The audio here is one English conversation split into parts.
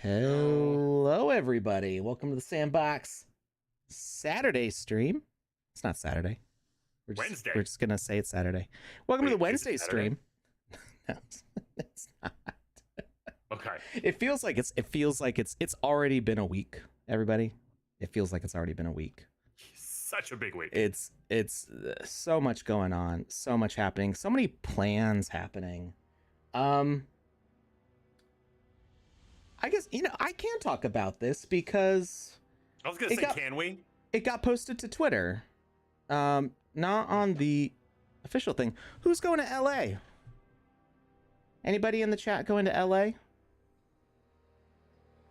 Yo. Hello, everybody. Welcome to the Sandbox Saturday stream. It's not Saturday. Wednesday. We're just gonna say it's Saturday. Welcome to the Wait, is it Wednesday Saturday? stream. No, it's not. Okay. It feels like it's already been a week. Everybody, it feels like it's already been a week. Such a big week. It's so much going on, so much happening, so many plans happening. I guess I can talk about this because I was gonna say, can we? it got posted to Twitter. Not on the official thing. Who's going to LA? Anybody in the chat going to LA?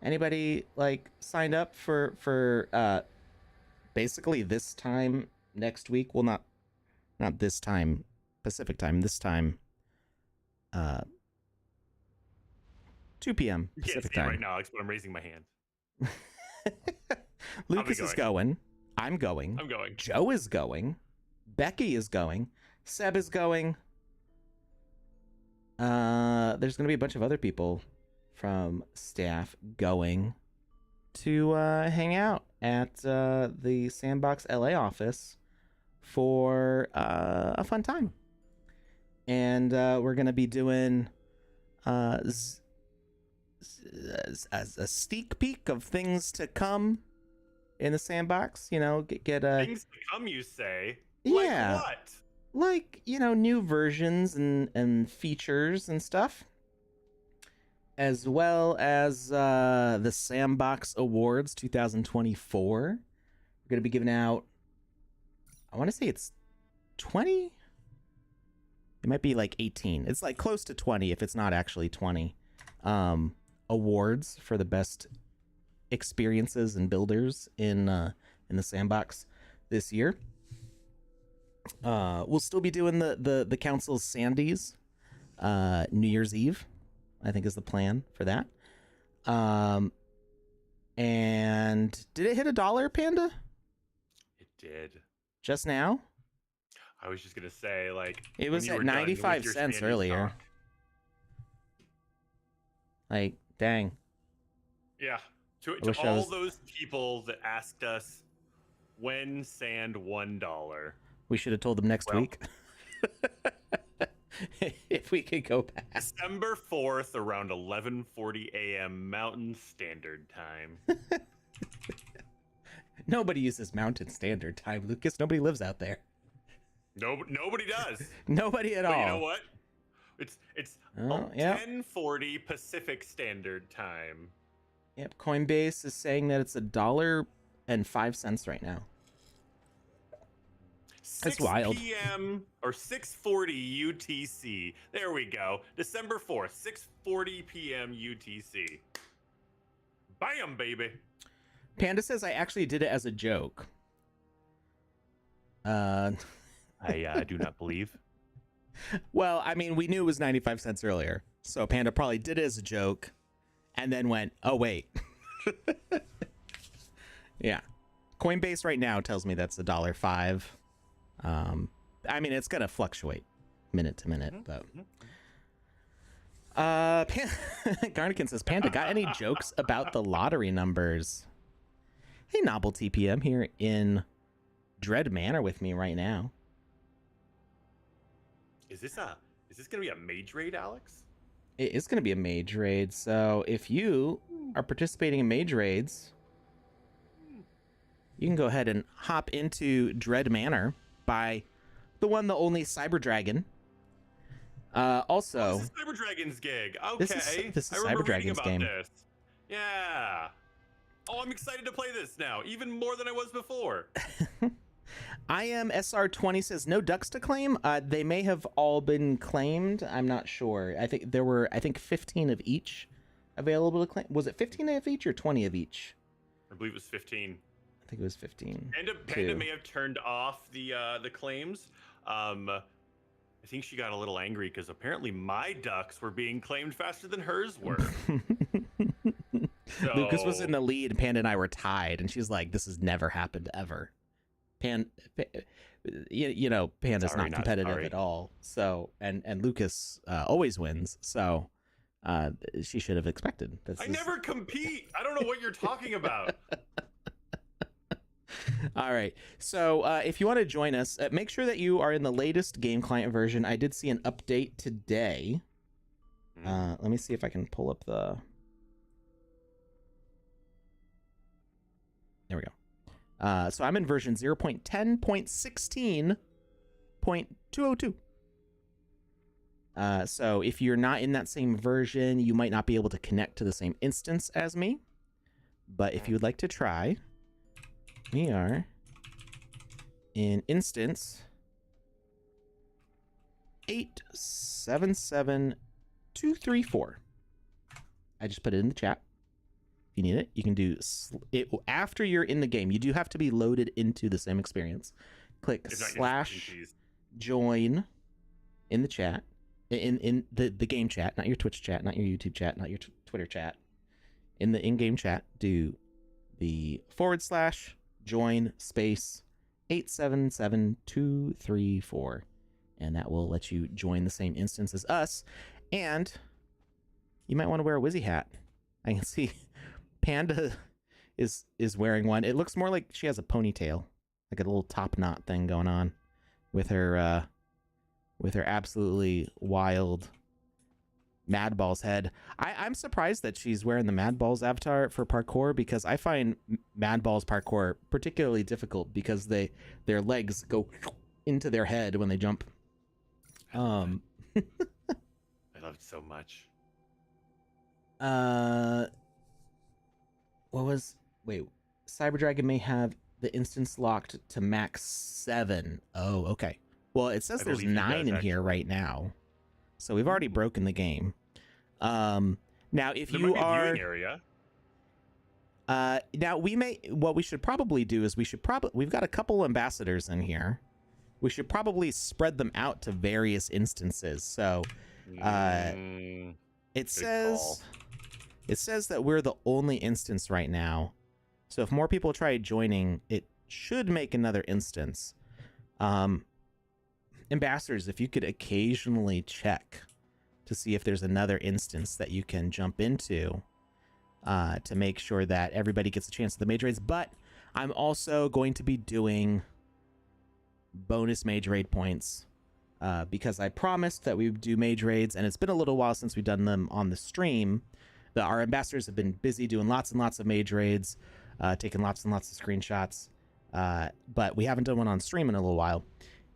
Anybody like signed up for basically this time next week? Well, not this time Pacific time. This time 2 p.m. You can't Pacific see it time. right now, Alex, but I'm raising my hand. Lucas is going. I'm going. I'm going. Joe is going. Becky is going. Seb is going. There's gonna be a bunch of other people from staff going to hang out at the Sandbox LA office for a fun time. And we're gonna be doing a sneak peek of things to come in the sandbox. Get Things to come, you say? Yeah. Like what? Like new versions and features and stuff, as well as the Sandbox Awards 2024. We're gonna be giving out, I want to say it's 20. It might be like 18. It's like close to 20 if it's not actually 20 awards for the best experiences and builders in the sandbox this year. We'll still be doing the council's Sandies New Year's Eve, I think is the plan for that. And did it hit $1, Panda? It did. Just now? I was just gonna say, like, It was at 95 cents earlier. Like, dang. Yeah. To wish I all was- those people that asked us when sand $1. We should have told them next Well. week. If we could go back. December 4th around 11:40 a.m. Mountain Standard Time. Nobody uses Mountain Standard Time, Lucas. Nobody lives out there. Nobody does. Nobody at But all. you know what? It's Oh, yeah. 10:40 Pacific Standard Time. Yep, Coinbase is saying that it's $1.05 right now. That's 6 wild. p.m. or 6:40 UTC. There we go. December 4th, 6:40 p.m. UTC. Bam, baby. Panda says I actually did it as a joke. I do not believe. Well, I mean, we knew it was 95 cents earlier, so Panda probably did it as a joke, and then went, "Oh wait." Yeah, Coinbase right now tells me that's $1.05. I mean, it's gonna fluctuate minute to minute, but. Garnican says, Panda, got any jokes about the lottery numbers? Hey, Nobble TPM here in Dread Manor with me right now. Is this gonna be a mage raid, Alex? It is going to be a mage raid, so if you are participating in mage raids, you can go ahead and hop into Dread Manor by the one, the only Cyber Dragon. Also, This is Cyber Dragon's gig. Okay, this is I remember Cyber Dragon's reading about game. this. Yeah. Oh, I'm excited to play this now, even more than I was before. I am SR20 says no ducks to claim. They may have all been claimed. I'm not sure. I think there were 15 of each available to claim. Was it 15 of each or 20 of each? I believe it was 15. I think it was 15. Panda may have turned off the claims. I think she got a little angry because apparently my ducks were being claimed faster than hers were. Lucas was in the lead. Panda and I were tied, and she's like, "This has never happened ever." Panda's Sorry, not not competitive sorry. at all. So, and Lucas always wins. So, she should have expected. I never compete. I don't know what you're talking about. All right. So if you want to join us, make sure that you are in the latest game client version. I did see an update today. Let me see if I can pull up the... There we go. So I'm in version 0.10.16.202. So if you're not in that same version, you might not be able to connect to the same instance as me. But if you would like to try, we are in instance 877234. I just put it in the chat. If you need it, you can do it after you're in the game. You do have to be loaded into the same experience. Click /join in the chat, in the game chat, not your Twitch chat, not your YouTube chat, not your Twitter chat. In the in-game chat, do the /join space 877234, and that will let you join the same instance as us. And you might want to wear a Wizzy hat. I can see Panda is wearing one. It looks more like she has a ponytail, like a little top knot thing going on with her absolutely wild Madball's head. I'm surprised that she's wearing the Madball's avatar for parkour, because I find Madball's parkour particularly difficult because their legs go into their head when they jump. I love it so much. Cyber Dragon may have the instance locked to max 7. Oh, okay. Well, it says there's 9 in here right now. So we've already broken the game. Now if you are area. Now what we should probably do is we've got a couple ambassadors in here. We should probably spread them out to various instances. So it says that we're the only instance right now. So if more people try joining, it should make another instance. Ambassadors, if you could occasionally check to see if there's another instance that you can jump into to make sure that everybody gets a chance at the mage raids. But I'm also going to be doing bonus mage raid points because I promised that we would do mage raids, and it's been a little while since we've done them on the stream. Our ambassadors have been busy doing lots and lots of mage raids, taking lots and lots of screenshots, but we haven't done one on stream in a little while,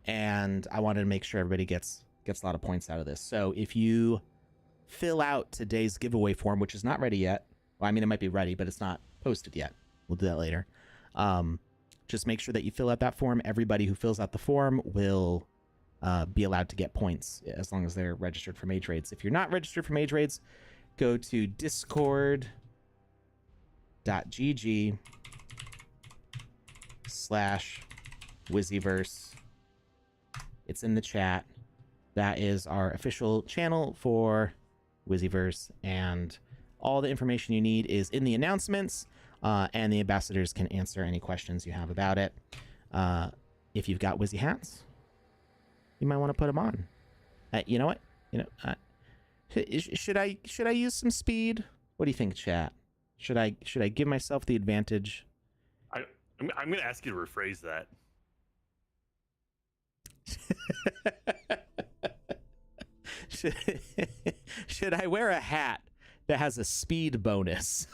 and I wanted to make sure everybody gets a lot of points out of this. So if you fill out today's giveaway form, which is not ready yet, well, I mean, it might be ready, but it's not posted yet. We'll do that later. Just make sure that you fill out that form. Everybody who fills out the form will be allowed to get points as long as they're registered for mage raids. If you're not registered for mage raids, go to discord.gg/Wizzyverse. It's in the chat. That is our official channel for Wizzyverse, and all the information you need is in the announcements, and the ambassadors can answer any questions you have about it. If you've got Wizzy hats, you might want to put them on. You know what? Should I use some speed? What do you think, chat? Should I give myself the advantage? I'm going to ask you to rephrase that. Should I wear a hat that has a speed bonus?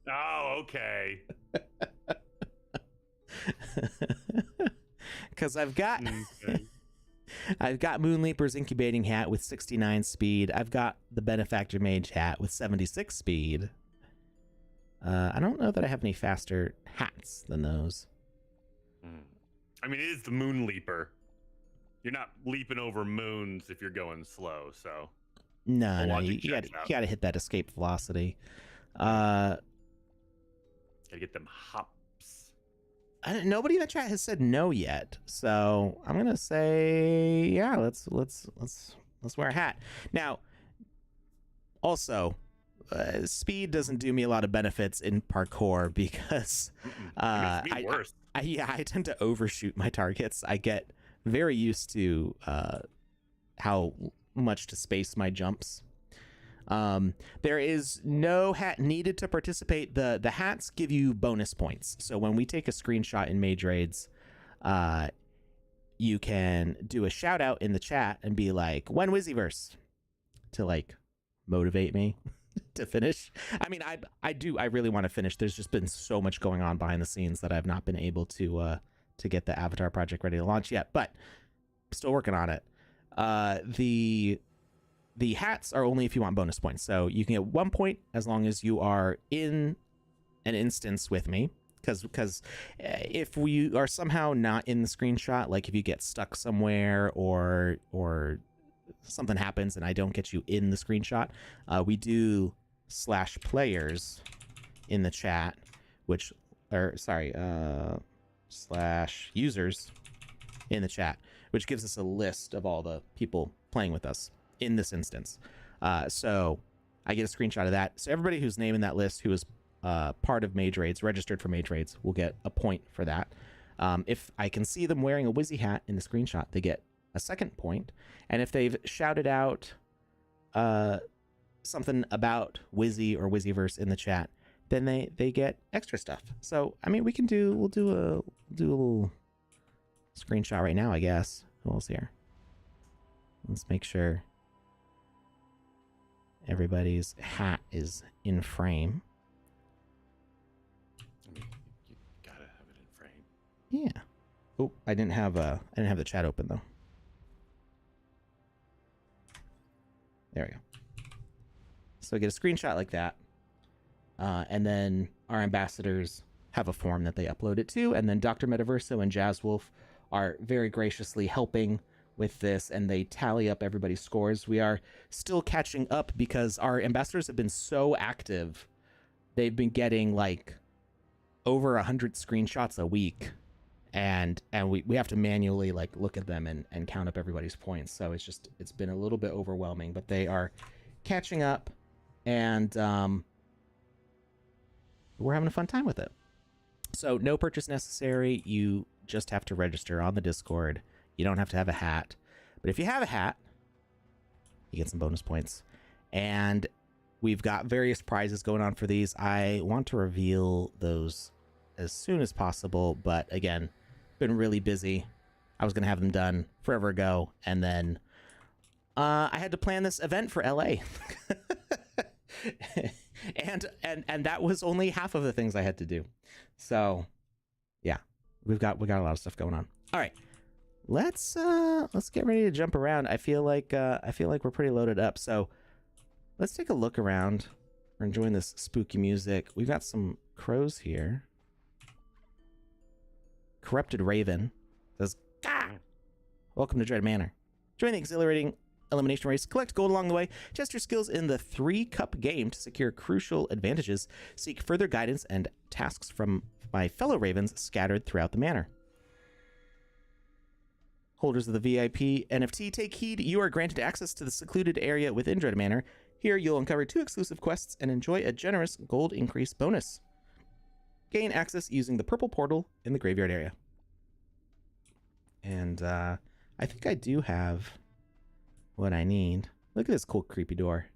Oh, okay. Because I've got Moonleaper's incubating hat with 69 speed. I've got the Benefactor Mage hat with 76 speed. I don't know that I have any faster hats than those. I mean, it is the Moonleaper. You're not leaping over moons if you're going slow, so... No, you gotta hit that escape velocity. Gotta get them hops. Nobody in the chat has said no yet, so I'm gonna say yeah. Let's wear a hat. Now, also, speed doesn't do me a lot of benefits in parkour because I tend to overshoot my targets. I get very used to how much to space my jumps. There is no hat needed to participate. The hats give you bonus points. So when we take a screenshot in Mage Raids, you can do a shout out in the chat and be like, "When Wizzyverse," to like motivate me to finish. I mean, I really want to finish. There's just been so much going on behind the scenes that I've not been able to get the Avatar project ready to launch yet, but still working on it. The hats are only if you want bonus points. So you can get 1 point as long as you are in an instance with me. Because if we are somehow not in the screenshot, like if you get stuck somewhere or something happens and I don't get you in the screenshot, we do /players in the chat, /users in the chat, which gives us a list of all the people playing with us in this instance. So I get a screenshot of that. So everybody whose name in that list who is part of Mage Raids, registered for Mage Raids, will get a point for that. If I can see them wearing a Wizzy hat in the screenshot, they get a second point. And if they've shouted out something about Wizzy or Wizzyverse in the chat, then they get extra stuff. So I mean, we'll do a little screenshot right now, I guess. Who else here? Let's make sure everybody's hat is in frame. I mean, you gotta have it in frame. Yeah. Oh, I didn't have the chat open though. There we go. So I get a screenshot like that, and then our ambassadors have a form that they upload it to, and then Dr. Metaverso and Jazzwolf are very graciously helping with this, and they tally up everybody's scores. We are still catching up because our ambassadors have been so active. They've been getting like over 100 screenshots a week, and we have to manually like look at them and count up everybody's points. So it's been a little bit overwhelming, but they are catching up, and we're having a fun time with it. So no purchase necessary. You just have to register on the Discord. You don't have to have a hat. But if you have a hat, you get some bonus points. And we've got various prizes going on for these. I want to reveal those as soon as possible. But again, been really busy. I was going to have them done forever ago. And then I had to plan this event for LA. and that was only half of the things I had to do. So yeah, we got a lot of stuff going on. All right. Let's get ready to jump around. I feel like we're pretty loaded up. So let's take a look around. We're enjoying this spooky music. We've got some crows here. Corrupted Raven says, "Gah! Welcome to Dread Manor. Join the exhilarating elimination race. Collect gold along the way. Test your skills in the 3-cup game to secure crucial advantages. Seek further guidance and tasks from my fellow Ravens scattered throughout the manor. Holders of the VIP NFT, take heed. You are granted access to the secluded area within Dread Manor. Here, you'll uncover 2 exclusive quests and enjoy a generous gold increase bonus. Gain access using the purple portal in the graveyard area." And I think I do have what I need. Look at this cool creepy door.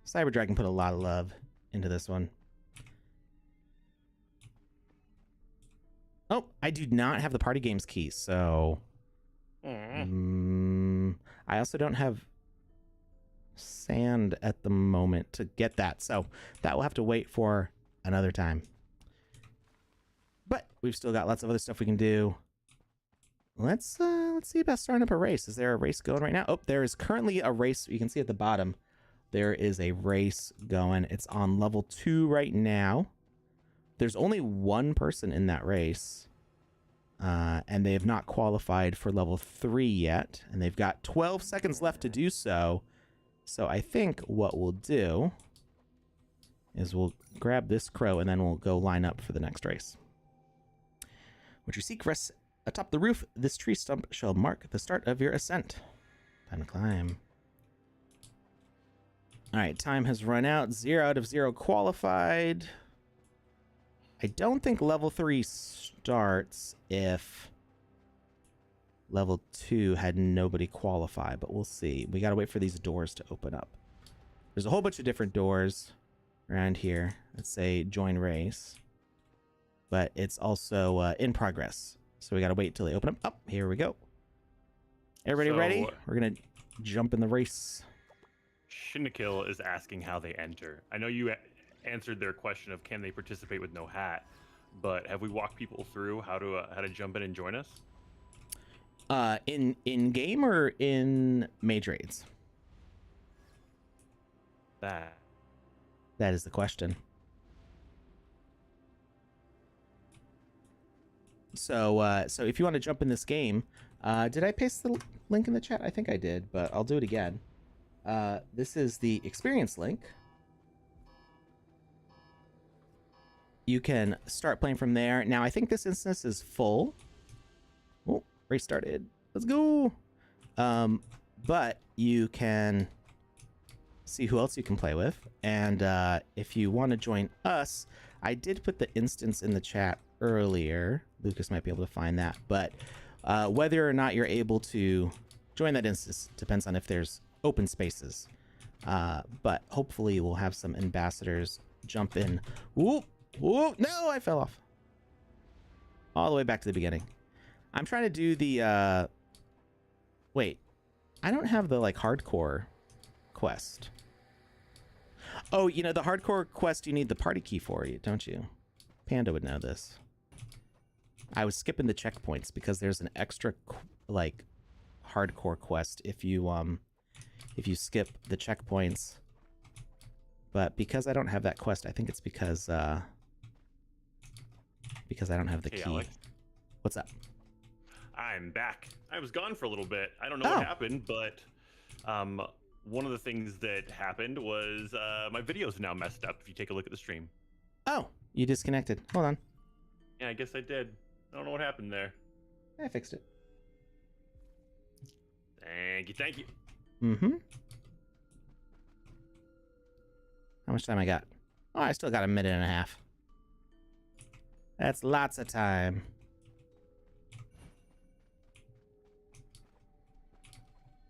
Cyber Dragon put a lot of love into this one. Oh, I do not have the party games key, so I also don't have sand at the moment to get that, so that will have to wait for another time. But we've still got lots of other stuff we can do. Let's see about starting up a race. Is there a race going right now? Oh, there is currently a race. You can see at the bottom there is a race going. It's on level 2 right now. There's only one person in that race, and they have not qualified for level 3 yet, and they've got 12 seconds left to do so. So I think what we'll do is we'll grab this crow, and then we'll go line up for the next race. What you seek rests atop the roof. This tree stump shall mark the start of your ascent. Time to climb. All right, time has run out. 0 out of 0 qualified. I don't think level 3 starts if level 2 had nobody qualify, but we'll see. We gotta wait for these doors to open up. There's a whole bunch of different doors around here that say join race, but it's also in progress. So we gotta wait till they open up. Oh, here we go. Everybody ready? We're gonna jump in the race. Shinnikil is asking how they enter. I know you answered their question of can they participate with no hat, but have we walked people through how to jump in and join us? In game or in mage raids? That is the question. So so if you want to jump in this game, did I paste the link in the chat? I think I did, but I'll do it again. This is the experience link. You can start playing from there. Now, I think this instance is full. Oh, race started. Let's go. But you can see who else you can play with. And if you want to join us, I did put the instance in the chat earlier. Lucas might be able to find that. But whether or not you're able to join that instance depends on if there's open spaces. But hopefully we'll have some ambassadors jump in. Whoop, whoop, no, I fell off. All the way back to the beginning. I'm trying to do the, wait, I don't have the, like, hardcore quest. Oh, you know, the hardcore quest you need the party key for, don't you? Panda would know this. I was skipping the checkpoints because there's an extra, like, hardcore quest if you skip the checkpoints. But because I don't have that quest, I think it's because I don't have the key. Alex. What's up? I'm back. I was gone for a little bit. I don't know what happened, but one of the things that happened was my video's now messed up if you take a look at the stream. Oh, you disconnected. Hold on. Yeah, I guess I did. I don't know what happened there. I fixed it. Thank you, thank you. Mm-hmm. How much time I got? Oh, I still got a minute and a half. That's lots of time.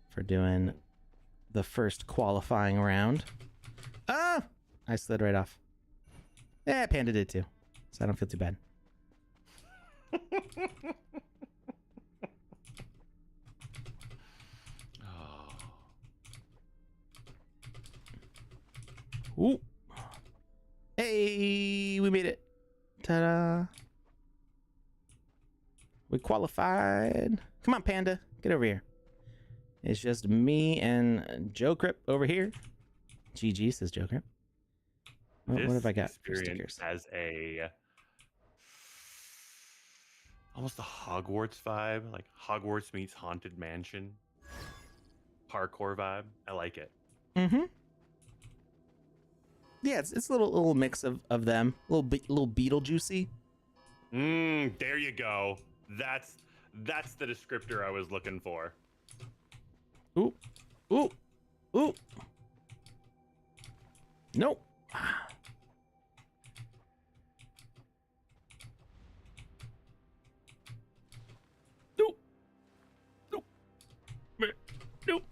For doing the first qualifying round. Ah! I slid right off. Yeah, Panda did too. So I don't feel too bad. Ooh. Hey, we made it. Ta-da. We qualified. Come on, Panda. Get over here. It's just me and Joe Crip over here. GG, says Joe Crip. What have I got for stickers? Has a almost a Hogwarts vibe, like Hogwarts meets Haunted Mansion. Parkour vibe. I like it. Mm-hmm. Yeah, it's a little mix of them. Little Beetlejuicy. There you go. That's the descriptor I was looking for. Ooh. Ooh. Ooh. Nope. Nope. Nope. Nope.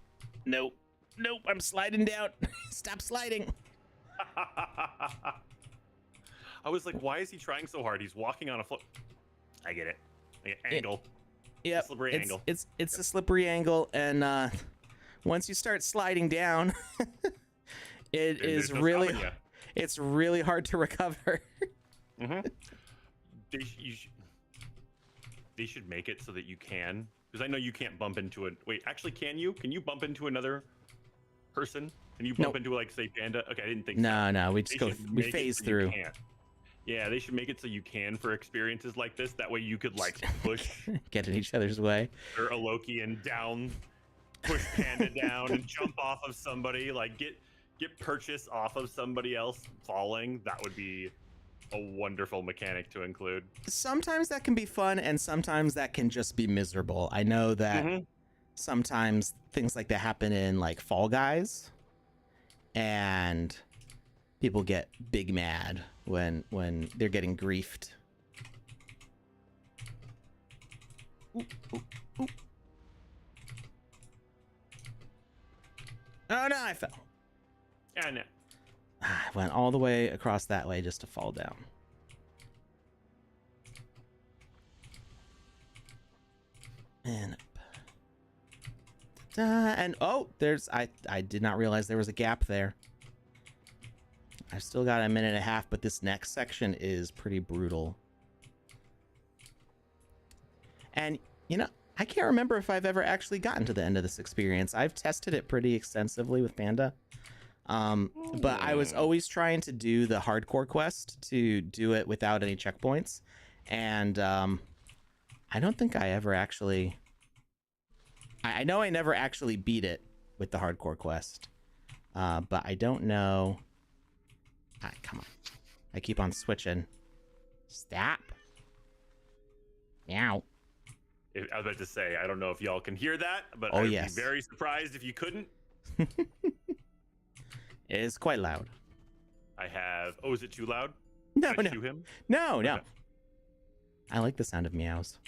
Nope. Nope. I'm sliding down. Stop sliding. I was like, why is he trying so hard? He's walking on a floor. I get it. Angle. Yeah, slippery angle. It's a slippery angle, and once you start sliding down, it's really hard to recover. Mm-hmm. They should make it so that you can, because I know you can't bump into it. Wait, actually, can you? Can you bump into another person? Can you bump into, like, say, Panda? Okay, I didn't think so. No, we phase through. Yeah, they should make it so you can for experiences like this. That way you could, like, push. Get in each other's way. Or a Loki and down, push Panda down and jump off of somebody. Like, get purchase off of somebody else falling. That would be a wonderful mechanic to include. Sometimes that can be fun, and sometimes that can just be miserable. I know that sometimes things like that happen in, like, Fall Guys. And people get big mad when they're getting griefed. Ooh, ooh, ooh. Oh no, I fell. Yeah, no. I went all the way across that way just to fall down. And and oh, I did not realize there was a gap there. I've still got a minute and a half, but this next section is pretty brutal. And you know, I can't remember if I've ever actually gotten to the end of this experience. I've tested it pretty extensively with Panda. But I was always trying to do the hardcore quest to do it without any checkpoints. And I don't think I ever actually... I know I never actually beat it with the hardcore quest. But I don't know... come on. I keep on switching. Stop. Meow. I was about to say, I don't know if y'all can hear that, but Oh, I'd yes. be very surprised if you couldn't. It is quite loud. I have... Oh, is it too loud? No, Can I no. shoo him? No, no. Okay. I like the sound of meows.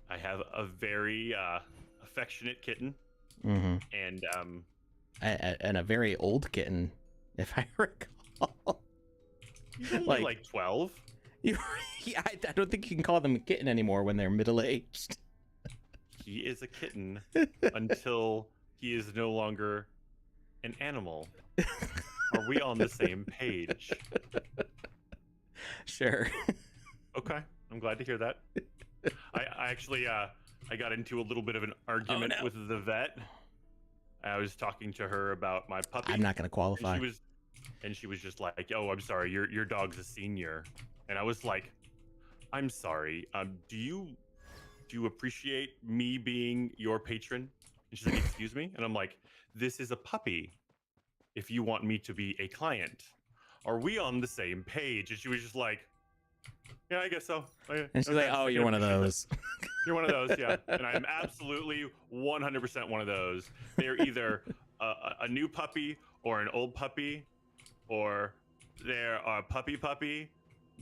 I have a very affectionate kitten, Mm-hmm. and And a very old kitten, if I recall. he's only like 12. Yeah, I don't think you can call them a kitten anymore when they're middle-aged. He is a kitten until he is no longer an animal. Are we on the same page? Sure. Okay, I'm glad to hear that. I actually I got into a little bit of an argument no. with the vet. I was talking to her about my puppy. I'm not going to qualify. And she was just like, "Oh, I'm sorry, your dog's a senior." And I was like, "I'm sorry. Do you appreciate me being your patron?" And she's like, "Excuse me?" And I'm like, "This is a puppy. If you want me to be a client, are we on the same page?" And she was just like, "Yeah, I guess so." And she's like, "Oh, you're one of those." You're one of those, yeah. And I'm absolutely 100% one of those. They're either a new puppy or an old puppy, or they're a puppy.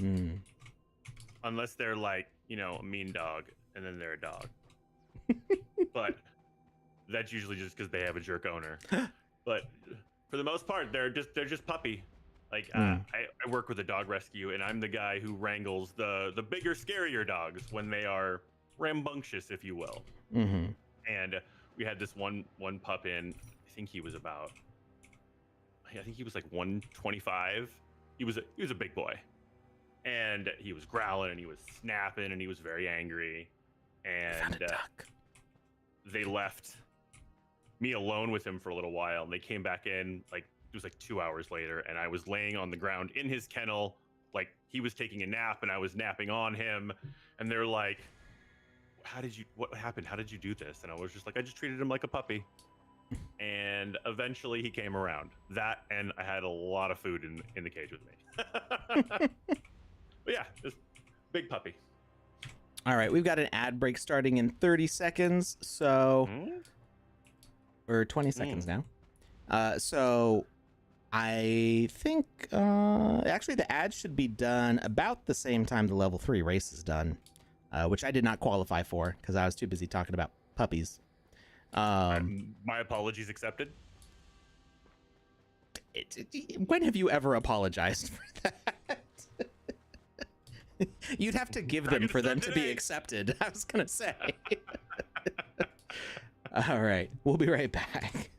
Mm. Unless they're like, you know, a mean dog, and then they're a dog. But that's usually just because they have a jerk owner. But for the most part, they're just puppy. Like I work with a dog rescue, and I'm the guy who wrangles the bigger, scarier dogs when they are rambunctious, if you will. Mm-hmm. And we had this one pup in. I think he was like 125. He was a big boy, and he was growling and he was snapping and he was very angry. And they left me alone with him for a little while, and they came back in like it was like 2 hours later, and I was laying on the ground in his kennel, like he was taking a nap and I was napping on him, and they're like, what happened? How did you do this? And I was just like, I just treated him like a puppy. And eventually he came around. That, and I had a lot of food in the cage with me. But yeah, just big puppy. All right, we've got an ad break starting in 30 seconds, so... Or 20 seconds now. So I think... actually, the ad should be done about the same time the level 3 race is done, which I did not qualify for because I was too busy talking about puppies. My apologies accepted. When have you ever apologized for that? You'd have to give them for them to be accepted. I was gonna say. All right, we'll be right back.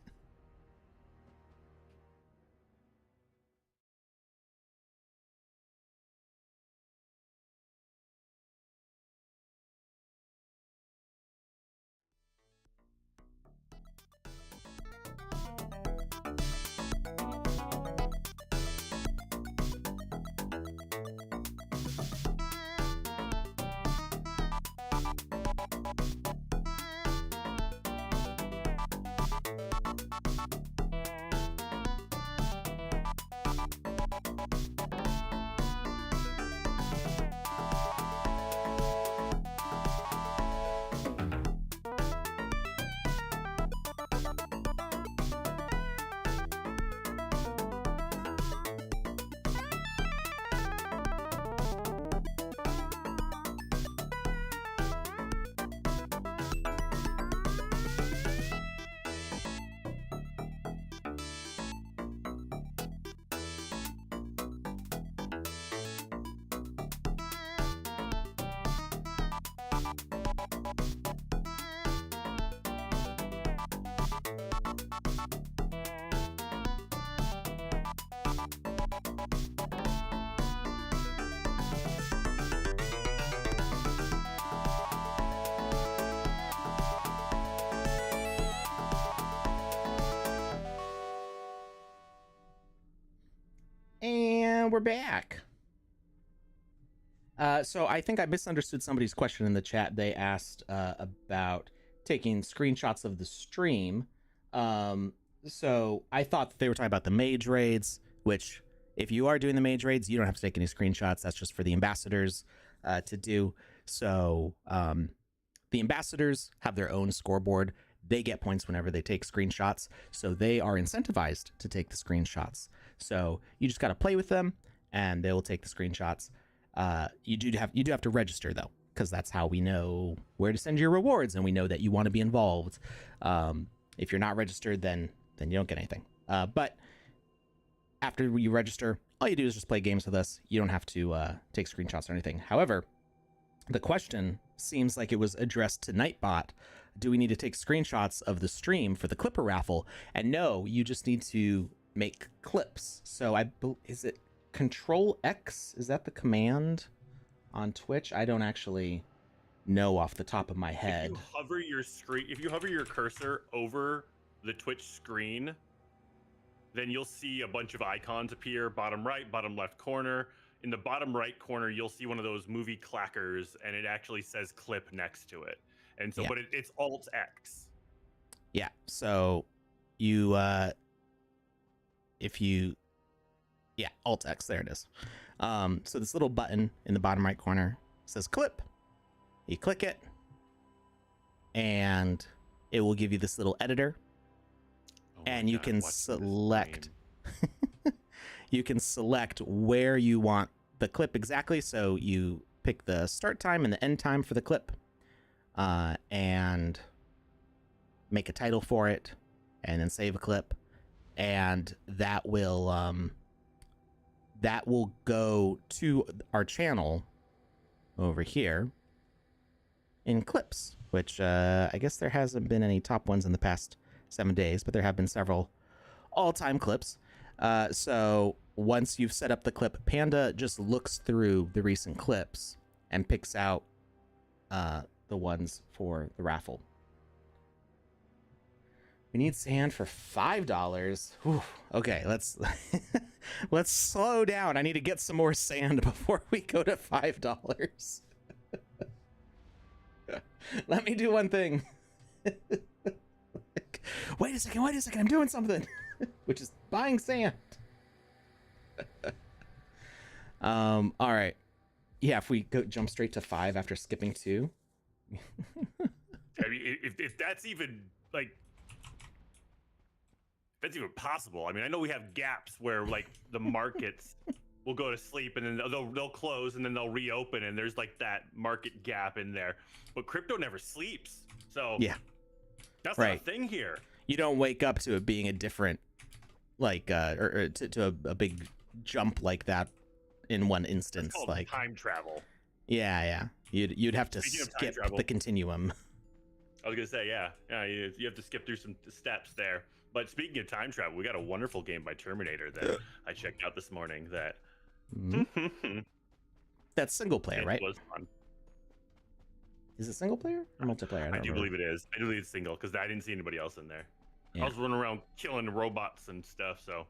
everyone, we're back. So I think I misunderstood somebody's question in the chat. They asked about taking screenshots of the stream. So I thought that they were talking about the mage raids, which if you are doing the mage raids, you don't have to take any screenshots. That's just for the ambassadors to do. So the ambassadors have their own scoreboard. They get points whenever they take screenshots. So they are incentivized to take the screenshots. So you just got to play with them and they will take the screenshots. You do have to register though, because that's how we know where to send your rewards, and we know that you want to be involved. If you're not registered, then you don't get anything. But after you register, all you do is just play games with us. You don't have to take screenshots or anything. However, the question seems like it was addressed to Nightbot. Do we need to take screenshots of the stream for the Clipper raffle? And no, you just need to make clips. So is it Control X? Is that the command on Twitch? I don't actually know off the top of my head. If you hover your cursor over the Twitch screen, then you'll see a bunch of icons appear, bottom right, bottom left corner. In the bottom right corner, you'll see one of those movie clackers, and it actually says clip next to it. And so, yeah. But it's Alt X. Yeah. So you, Alt X, there it is. So this little button in the bottom right corner says clip. You click it, and it will give you this little editor. And you can select you can select where you want the clip exactly. So you pick the start time and the end time for the clip, and make a title for it, and then save a clip, and that will go to our channel over here in clips, which I guess there hasn't been any top ones in the past 7 days, but there have been several all-time clips. So once you've set up the clip, Panda just looks through the recent clips and picks out the ones for the raffle. We need sand for $5. Whew. Okay, let's let's slow down. I need to get some more sand before we go to $5. Let me do one thing. Wait a second, I'm doing something. Which is buying sand. All right. Yeah, if we jump straight to 5 after skipping 2. I mean, if that's even like, that's even possible. I mean, I know we have gaps where like the markets will go to sleep and then they'll close and then they'll reopen, and there's like that market gap in there. But crypto never sleeps, so yeah, that's not a thing here. You don't wake up to it being a different, like, or to a big jump like that in one instance. It's called like time travel. Yeah. You'd have to skip the continuum. I was gonna say, yeah, you have to skip through some steps there. But speaking of time travel, we got a wonderful game by Terminator that I checked out this morning. That that's single player, right? It was fun. Is it single player or multiplayer? I do believe it is. I do believe it's single because I didn't see anybody else in there. Yeah. I was running around killing robots and stuff. So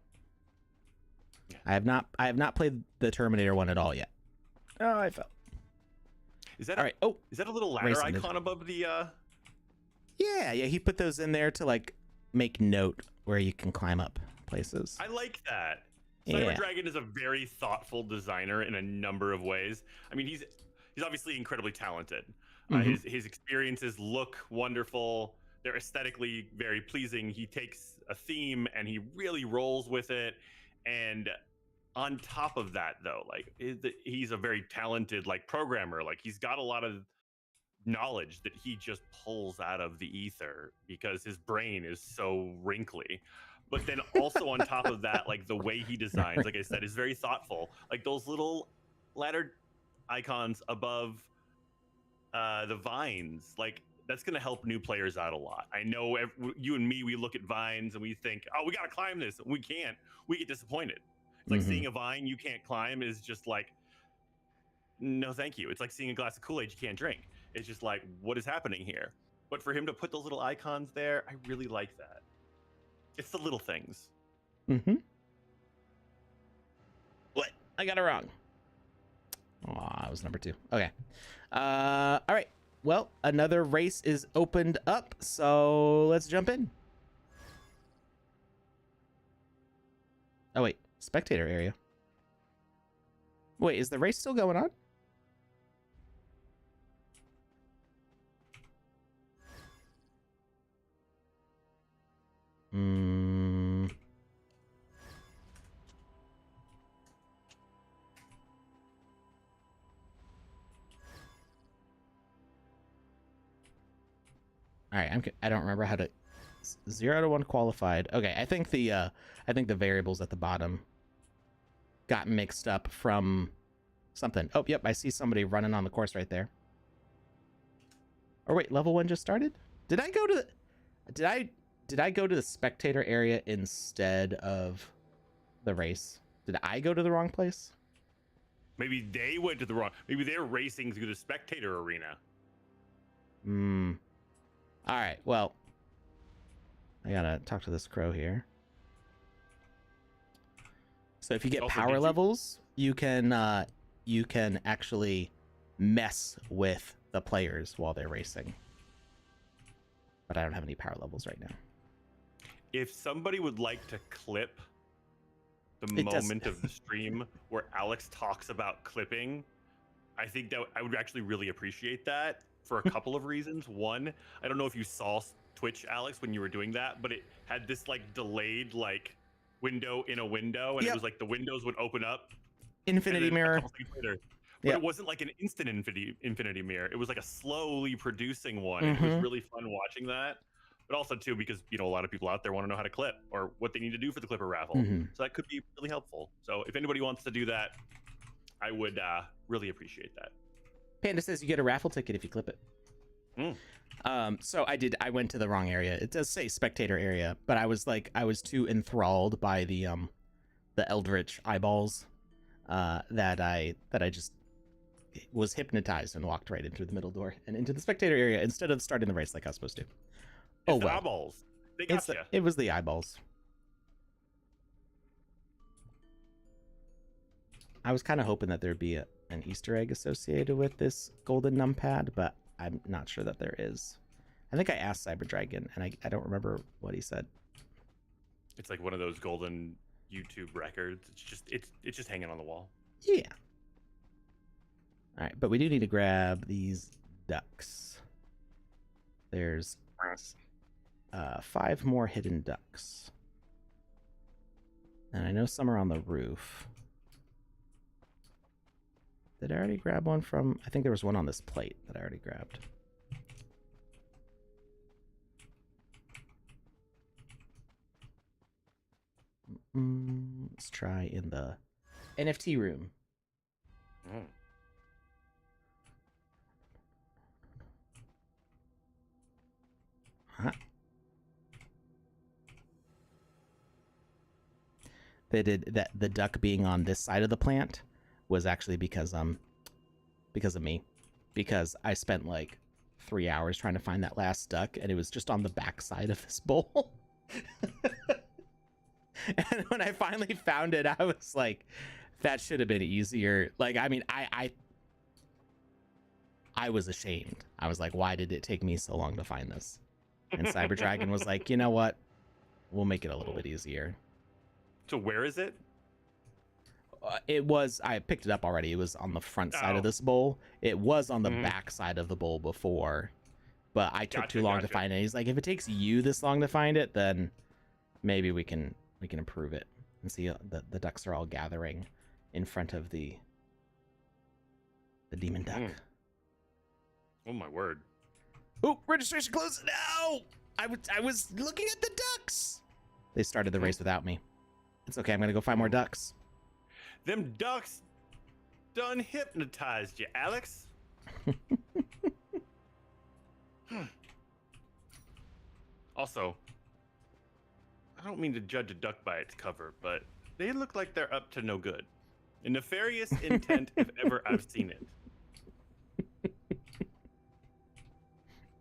yeah. I have not played the Terminator one at all yet. Oh, I fell. Is that all right? Oh, is that a little ladder icon above the? Yeah. He put those in there to like make note where you can climb up places. I like that. Cyber Dragon is a very thoughtful designer in a number of ways. I mean, he's obviously incredibly talented. His experiences look wonderful. They're aesthetically very pleasing. He takes a theme and he really rolls with it. And on top of that, though, like he's a very talented like programmer. Like he's got a lot of knowledge that he just pulls out of the ether because his brain is so wrinkly. But then also on top of that, like the way he designs, like I said, is very thoughtful. Like those little ladder icons above the vines, like that's going to help new players out a lot. I know you and me, we look at vines and we think, oh, we got to climb this. We can't. We get disappointed. It's like seeing a vine you can't climb is just like, no, thank you. It's like seeing a glass of Kool-Aid you can't drink. It's just like, what is happening here? But for him to put those little icons there, I really like that. It's the little things. What? I got it wrong. Oh, I was number 2. Okay. All right. Well, another race is opened up, so let's jump in. Oh, wait. Spectator area. Wait, is the race still going on? All right, I don't remember how to 0 to 1 qualified. Okay, I think the variables at the bottom got mixed up from something. Oh, yep, I see somebody running on the course right there. Or wait, level 1 just started? Did I go to the spectator area instead of the race? Did I go to the wrong place? Maybe they went to the wrong. Maybe they're racing through the spectator arena. All right. Well, I gotta talk to this crow here. So if you get power levels, you can actually mess with the players while they're racing. But I don't have any power levels right now. If somebody would like to clip the moment of the stream where Alex talks about clipping, I think that I would actually really appreciate that for a couple of reasons. One, I don't know if you saw Twitch, Alex, when you were doing that, but it had this like delayed like window in a window, and it was like the windows would open up. Infinity mirror. But it wasn't like an instant infinity mirror. It was like a slowly producing one. And it was really fun watching that. But also too, because a lot of people out there want to know how to clip or what they need to do for the clipper raffle. So that could be really helpful. So if anybody wants to do that, I would really appreciate that. Panda says you get a raffle ticket if you clip it. So I went to the wrong area. It does say spectator area, but I was too enthralled by the eldritch eyeballs that I just was hypnotized and walked right into the middle door and into the spectator area instead of starting the race like I was supposed to. It's the eyeballs. They got you. It was the eyeballs. I was kind of hoping that there'd be an Easter egg associated with this golden numpad, but I'm not sure that there is. I think I asked Cyber Dragon, and I don't remember what he said. It's like one of those golden YouTube records. It's just hanging on the wall. Yeah. All right, but we do need to grab these ducks. There's 5 more hidden ducks. And I know some are on the roof. Did I already grab one from... I think there was one on this plate that I already grabbed. Let's try in the NFT room. Huh. They did that. The duck being on this side of the plant was actually because of me, because I spent like 3 hours trying to find that last duck, and it was just on the back side of this bowl. And when I finally found it, I was like, that should have been easier. Like, I mean, I was ashamed. I was like, why did it take me so long to find this? And Cyber Dragon was like, you know what? We'll make it a little bit easier. So where is it? I picked it up already. It was on the front side of this bowl. It was on the back side of the bowl before, but I took too long to find it. He's like, if it takes you this long to find it, then maybe we can improve it. And see, the ducks are all gathering in front of the demon duck. Oh my word. Oh, registration closed. No! I was looking at the ducks. They started the race without me. It's okay. I'm going to go find more ducks. Them ducks done hypnotized you, Alex. Also, I don't mean to judge a duck by its cover, but they look like they're up to no good. A nefarious intent if ever I've seen it.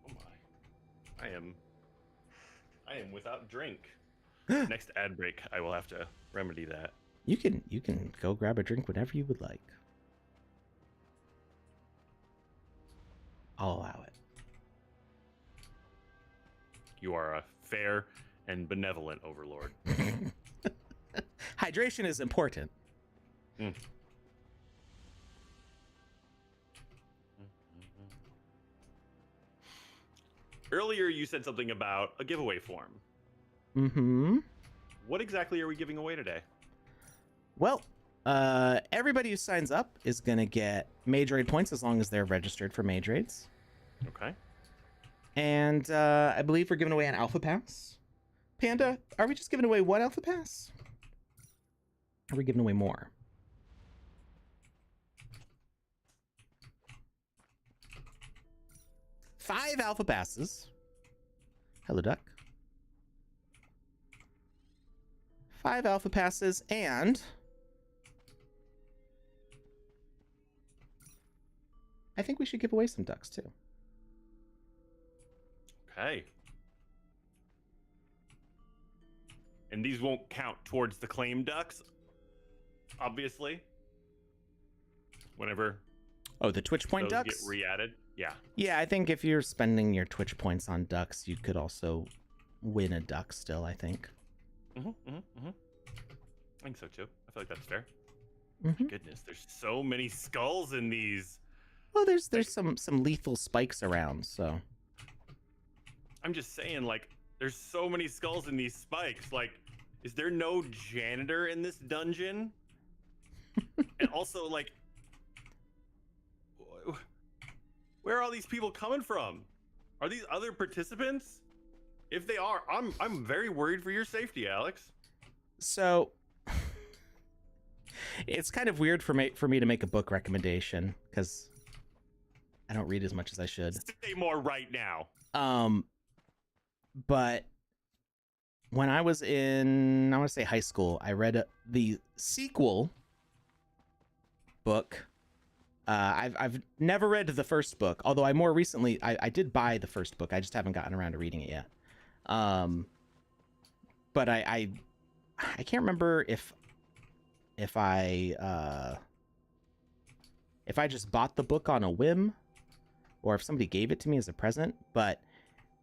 Oh my. I am without drink. Next ad break, I will have to remedy that. You can go grab a drink whenever you would like. I'll allow it. You are a fair and benevolent overlord. Hydration is important. Mm. Earlier, you said something about a giveaway form. Mm-hmm. What exactly are we giving away today? Well, everybody who signs up is going to get Mage Raid points as long as they're registered for Mage Raids. Okay. And I believe we're giving away an Alpha Pass. Panda, are we just giving away one Alpha Pass? Are we giving away more? Five Alpha Passes. Hello, Duck. 5 Alpha Passes, and I think we should give away some ducks, too. Okay. And these won't count towards the claim ducks, obviously. Whenever Oh, the Twitch point those ducks? get re-added. Yeah. Yeah, I think if you're spending your Twitch points on ducks, you could also win a duck still, I think. I think so too. I feel like that's fair. Mm-hmm. Goodness, there's so many skulls in these. Well, there's some lethal spikes around, so. I'm just saying, like, there's so many skulls in these spikes. Like, is there no janitor in this dungeon? And also, like, where are all these people coming from? Are these other participants? If they are, I'm very worried for your safety, Alex. So it's kind of weird for me to make a book recommendation because I don't read as much as I should. Say more right now. But when I was in, I want to say high school, I read the sequel book. I've never read the first book, although I more recently I did buy the first book. I just haven't gotten around to reading it yet. But I can't remember if I just bought the book on a whim or if somebody gave it to me as a present. But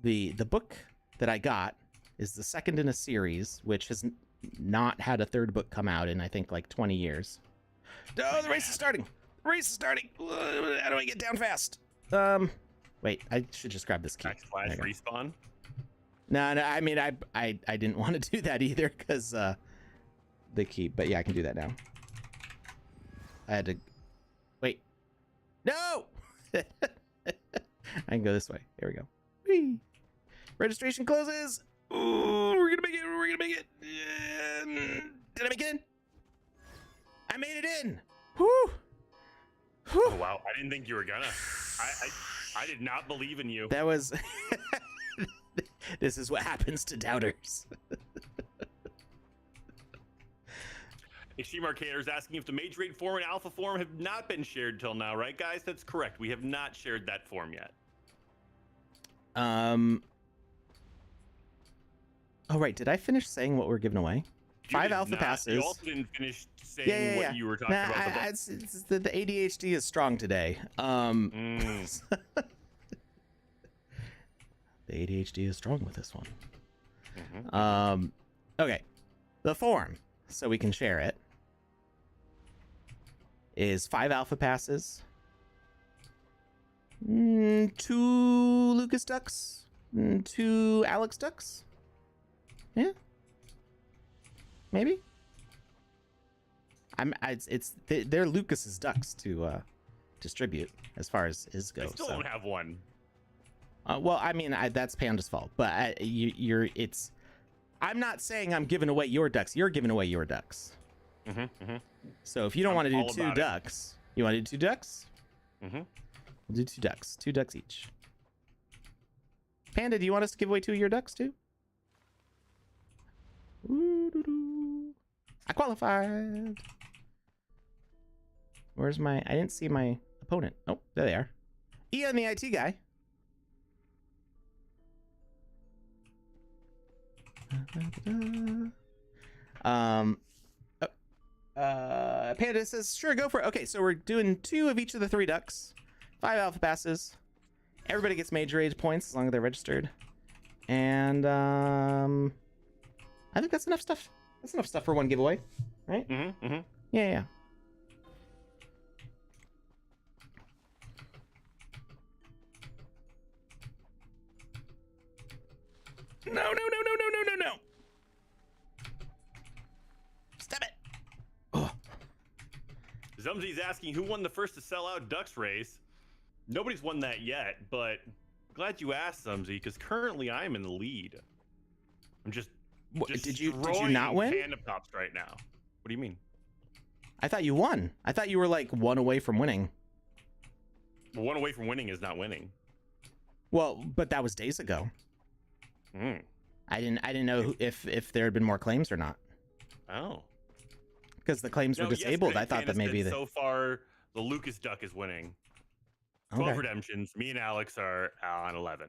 the book that I got is the second in a series, which has not had a third book come out in I think like 20 years. Oh, the race is starting. The race is starting. How do I get down fast? Wait, I should just grab this key. Backslash respawn. No, I mean, I didn't want to do that either because the key, but yeah, I can do that now. I had to wait. No, I can go this way. There we go. Whee. Registration closes. Ooh, we're gonna make it. We're gonna make it. Did I make it in? I made it in. Whew. Whew. Oh wow, I didn't think you were gonna. I did not believe in you. That was. This is what happens to doubters. Extreme Arcader is asking if the Mage Raid form and Alpha form have not been shared till now, right, guys? That's correct. We have not shared that form yet. Oh, right. Did I finish saying what we're giving away? You 5 did Alpha not. passes. You also didn't finish saying what you were talking about. It's the ADHD is strong today. The ADHD is strong with this one. Okay. The form, so we can share it, is 5 Alpha passes, 2 Lucas ducks, 2 Alex ducks. Yeah. Maybe. They're Lucas's ducks to distribute as far as his goes. I still don't have one. Well, I mean, that's Panda's fault, but I'm not saying I'm giving away your ducks. You're giving away your ducks. So if you don't want to do 2 ducks, you want to do 2 ducks? We'll do 2 ducks. 2 ducks each. Panda, do you want us to give away 2 of your ducks too? I qualified. Where's my? I didn't see my opponent. Oh, there they are. Ian, the IT guy. Panda says, sure, go for it. Okay, so we're doing 2 of each of the 3 ducks, 5 alpha passes. Everybody gets major age points as long as they're registered. And I think that's enough stuff. That's enough stuff for 1 giveaway, right? Mm-hmm. Mm-hmm. Yeah. No. Stop it. Oh. Zumzi's asking who won the first to sell out ducks race. Nobody's won that yet, but glad you asked, Zumzi, because currently I'm in the lead. I'm just did you not win? PandaPops right now. What do you mean? I thought you won. I thought you were like 1 away from winning. Well, 1 away from winning is not winning. Well, but that was days ago. I didn't know if there had been more claims or not. Oh. Because the claims were disabled. I thought that maybe so far the Lucas duck is winning. 12 redemptions. Me and Alex are on 11.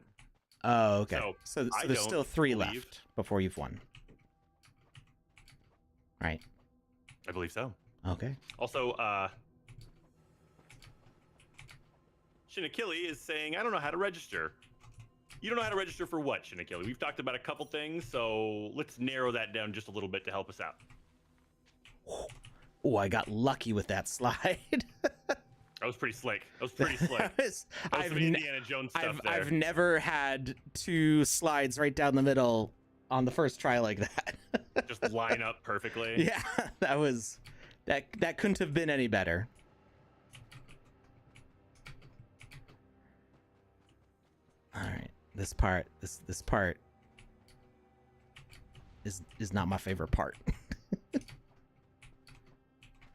Oh, okay. So there's still 3 left before you've won. Right. I believe so. Okay. Also, Shinakili is saying, I don't know how to register. You don't know how to register for what, Shinakili? We've talked about a couple things, so let's narrow that down just a little bit to help us out. Oh, I got lucky with that slide. That was pretty slick. That was some Indiana Jones stuff there. I've never had 2 slides right down the middle on the first try like that. Just line up perfectly. Yeah, that couldn't have been any better. All right, this part is not my favorite part.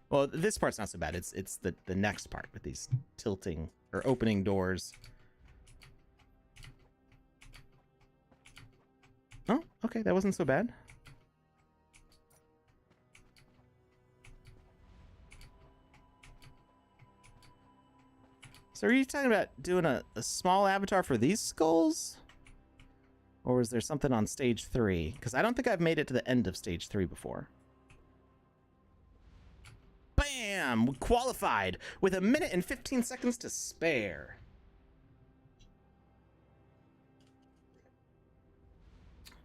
Well, this part's not so bad. It's the next part with these tilting or opening doors. Oh, okay, that wasn't so bad. So are you talking about doing a small avatar for these skulls? Or is there something on stage 3? Because I don't think I've made it to the end of stage 3 before. Bam! We qualified with 1 minute and 15 seconds to spare.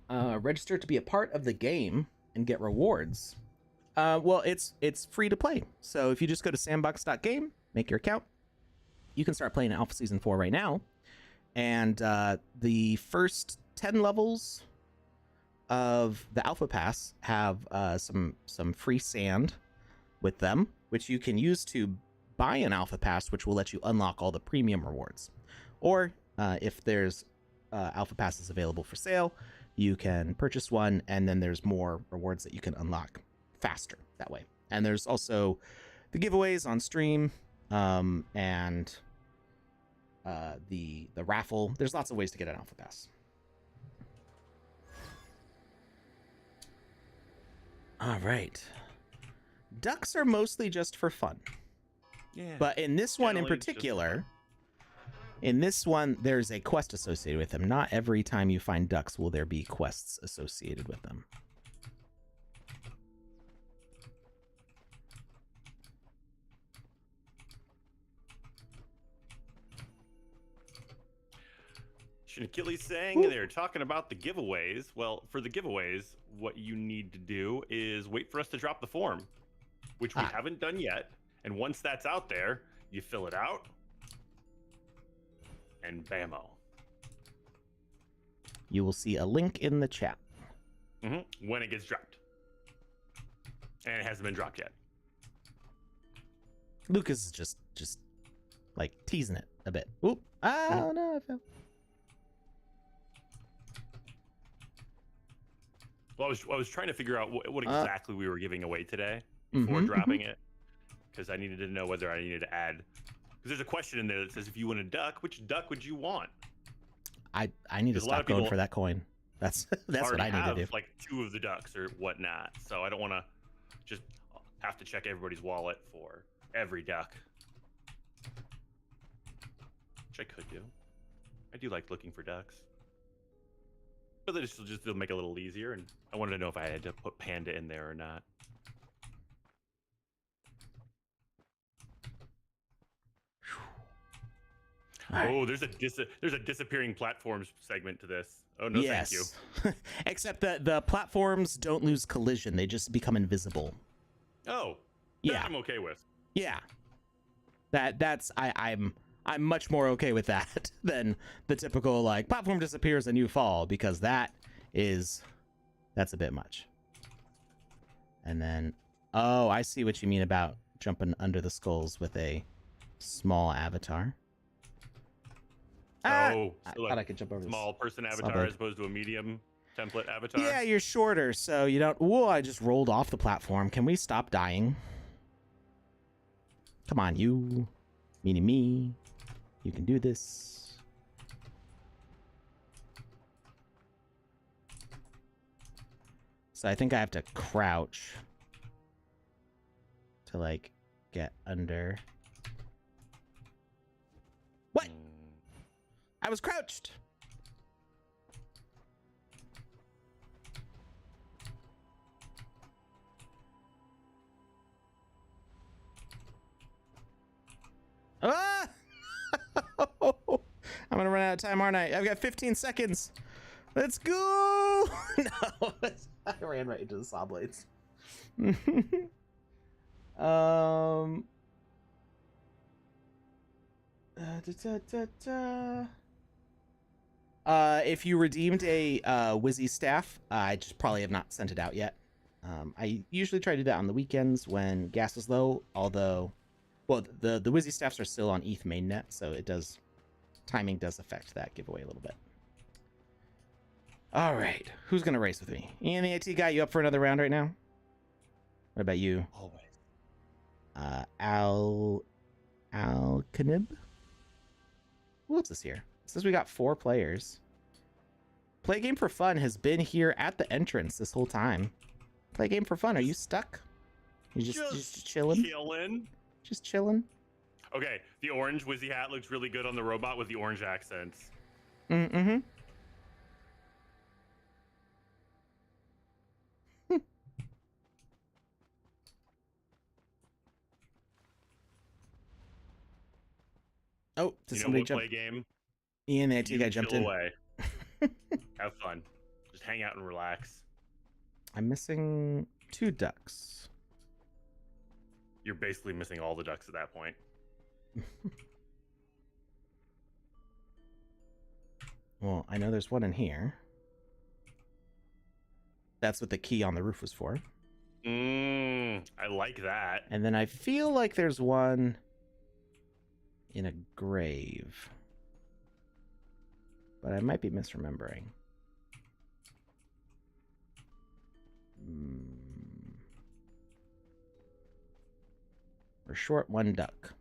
Register to be a part of the game and get rewards. Well, it's free to play. So if you just go to sandbox.game, make your account, you can start playing Alpha Season 4 right now. And the first 10 levels of the Alpha Pass have some free sand with them, which you can use to buy an Alpha Pass, which will let you unlock all the premium rewards. Or if there's Alpha Passes available for sale, you can purchase one, and then there's more rewards that you can unlock faster that way. And there's also the giveaways on stream, and the raffle. There's lots of ways to get an Alpha Pass. All right. Ducks are mostly just for fun. Yeah. But in this one in particular, there's a quest associated with them. Not every time you find ducks will there be quests associated with them. Shinakili's saying they're talking about the giveaways. Well, for the giveaways, what you need to do is wait for us to drop the form, which we haven't done yet. And once that's out there, you fill it out, and bammo. You will see a link in the chat. When it gets dropped. And it hasn't been dropped yet. Lucas is just like teasing it a bit. Oop. Oh, no, I fell. Well, I was trying to figure out what exactly we were giving away today before dropping it, because I needed to know whether I needed to add. Because there's a question in there that says, if you win a duck, which duck would you want? I need to stop going for that coin. That's what I need to do. Like 2 of the ducks or whatnot, so I don't want to just have to check everybody's wallet for every duck, which I could do. I do like looking for ducks. But this will just make it a little easier, and I wanted to know if I had to put Panda in there or not. All right. Oh, there's a disappearing platforms segment to this. Oh no, thank you. Except that the platforms don't lose collision; they just become invisible. Oh, Yeah, that I'm okay with. yeah. I'm much more okay with that than the typical like platform disappears and you fall, because that's a bit much. And then, oh, I see what you mean about jumping under the skulls with a small avatar. Oh, I so thought I could jump over small this. person avatar as opposed to a medium template avatar. Yeah, you're shorter, so you don't. Whoa, I just rolled off the platform. Can we stop dying? Come on, you. Me. You can do this. So I think I have to crouch to, like, get under. What? I was crouched. Ah! I'm gonna run out of time, aren't I? I've got 15 seconds. Let's go! No, I ran right into the saw blades. If you redeemed a Wizzy staff, I just probably have not sent it out yet. I usually try to do that on the weekends when gas is low, although, well, the Wizzy staffs are still on ETH mainnet, so timing does affect that giveaway a little bit. All right, who's gonna race with me? Ian, the IT guy, you up for another round right now? What about you? Always. Alkanib? Who else is here? It says we got 4 players. Play Game for Fun has been here at the entrance this whole time. Play Game for Fun, are you stuck? You just chilling? Just chilling? Okay, the orange Wizzy hat looks really good on the robot with the orange accents. Mm-hmm. Oh, did somebody jump? Play game? Ian, the IT guy jumped in. Away. Have fun. Just hang out and relax. I'm missing 2 ducks. You're basically missing all the ducks at that point. Well, I know there's one in here. That's what the key on the roof was for. I like that. And then I feel like there's one in a grave. But I might be misremembering. We're short 1 duck.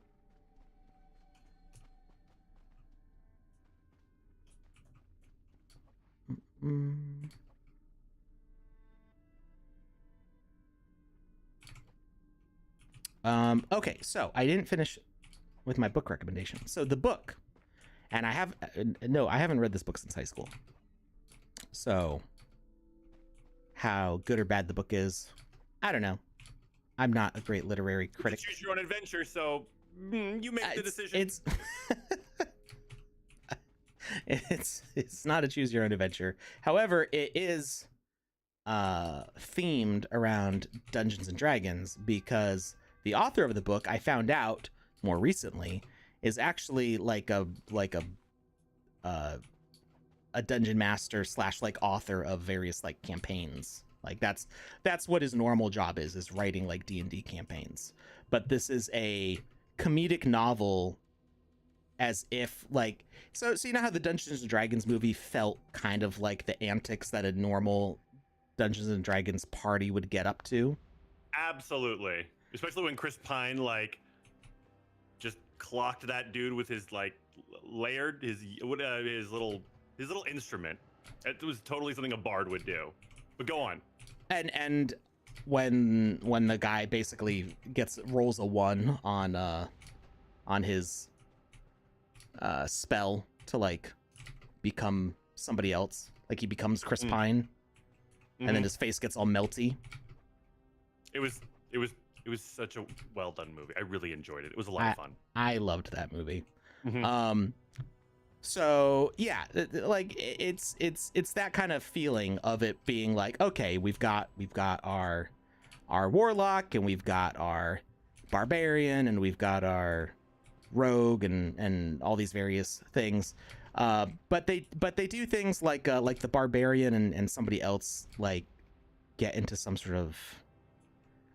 Okay, so I didn't finish with my book recommendation. So the book, and I haven't read this book since high school. So how good or bad the book is, I don't know. I'm not a great literary critic. You choose your own adventure, so you make the decision. It's not a choose your own adventure. However, it is themed around Dungeons and Dragons, because the author of the book, I found out more recently, is actually like a dungeon master / like author of various like campaigns. Like that's what his normal job is writing like D&D campaigns. But this is a comedic novel, as if like, so you know how the Dungeons and Dragons movie felt kind of like the antics that a normal Dungeons and Dragons party would get up to? Absolutely. Especially when Chris Pine like just clocked that dude with his like layered his little instrument. It was totally something a bard would do. But go on. And when the guy basically rolls a 1 on his spell to like become somebody else, like he becomes Chris Pine, and then his face gets all melty. It was such a well done movie. I really enjoyed it. It was a lot of fun. I loved that movie. Mhm. So yeah, like it's that kind of feeling of it being like, okay, we've got our warlock, and we've got our barbarian, and we've got our rogue, and all these various things. But they do things like the barbarian and somebody else like get into some sort of,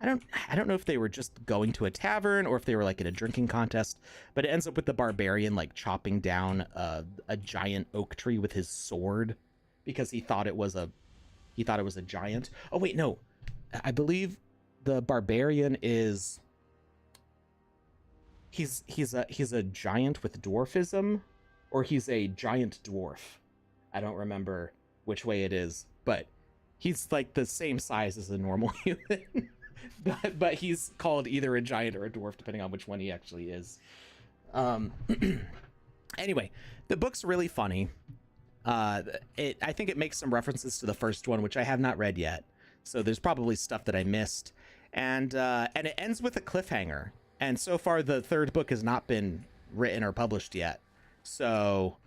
I don't know if they were just going to a tavern or if they were like in a drinking contest, but it ends up with the barbarian like chopping down a giant oak tree with his sword because he thought it was a giant. Oh wait, no. I believe the barbarian is he's a giant with dwarfism, or he's a giant dwarf. I don't remember which way it is, but he's like the same size as a normal human. but he's called either a giant or a dwarf depending on which one he actually is. Anyway, the book's really funny. I think it makes some references to the first one, which I have not read yet, so there's probably stuff that I missed. And it ends with a cliffhanger, and so far the third book has not been written or published yet, so